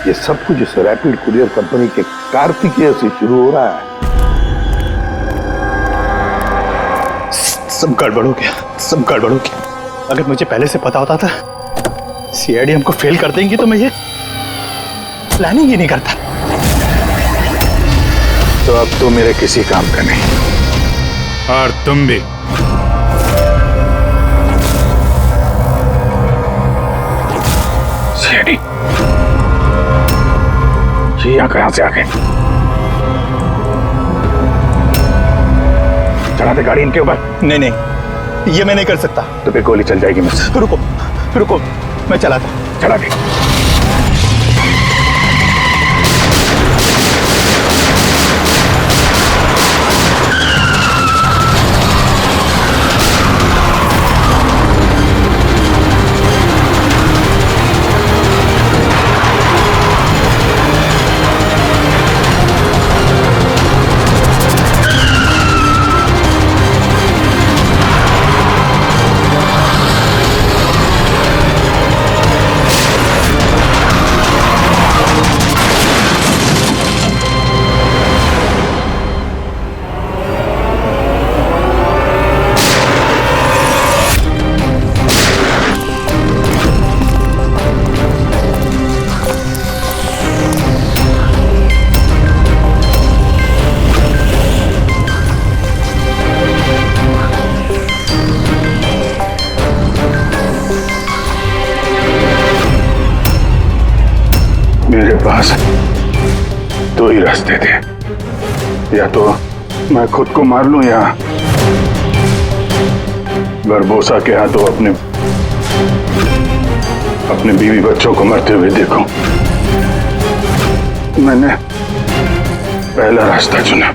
Speaker 11: ये सब कुछ इस रैपिड कुरियर कंपनी के कार्तिकेय से शुरू हो रहा है।
Speaker 14: सब गड़बड़ हो गया, सब गड़बड़ हो गया। अगर मुझे पहले से पता होता था सीआईडी हमको फेल कर देंगी तो मैं ये प्लानिंग ही नहीं करता।
Speaker 8: तो अब तो मेरे किसी काम का नहीं, और तुम भी।
Speaker 3: सीआईडी ये यहाँ कहां से आ गए? चला दे गाड़ी इनके ऊपर।
Speaker 14: नहीं नहीं, ये मैं नहीं कर सकता।
Speaker 8: तो फिर गोली चल जाएगी मुझसे।
Speaker 14: रुको रुको, मैं चलाता।
Speaker 3: चला दे।
Speaker 8: मेरे पास दो ही रास्ते थे, या तो मैं खुद को मार लूं या बरबोसा के हाथों अपने बीवी बच्चों को मरते हुए देखूं। मैंने पहला रास्ता चुना।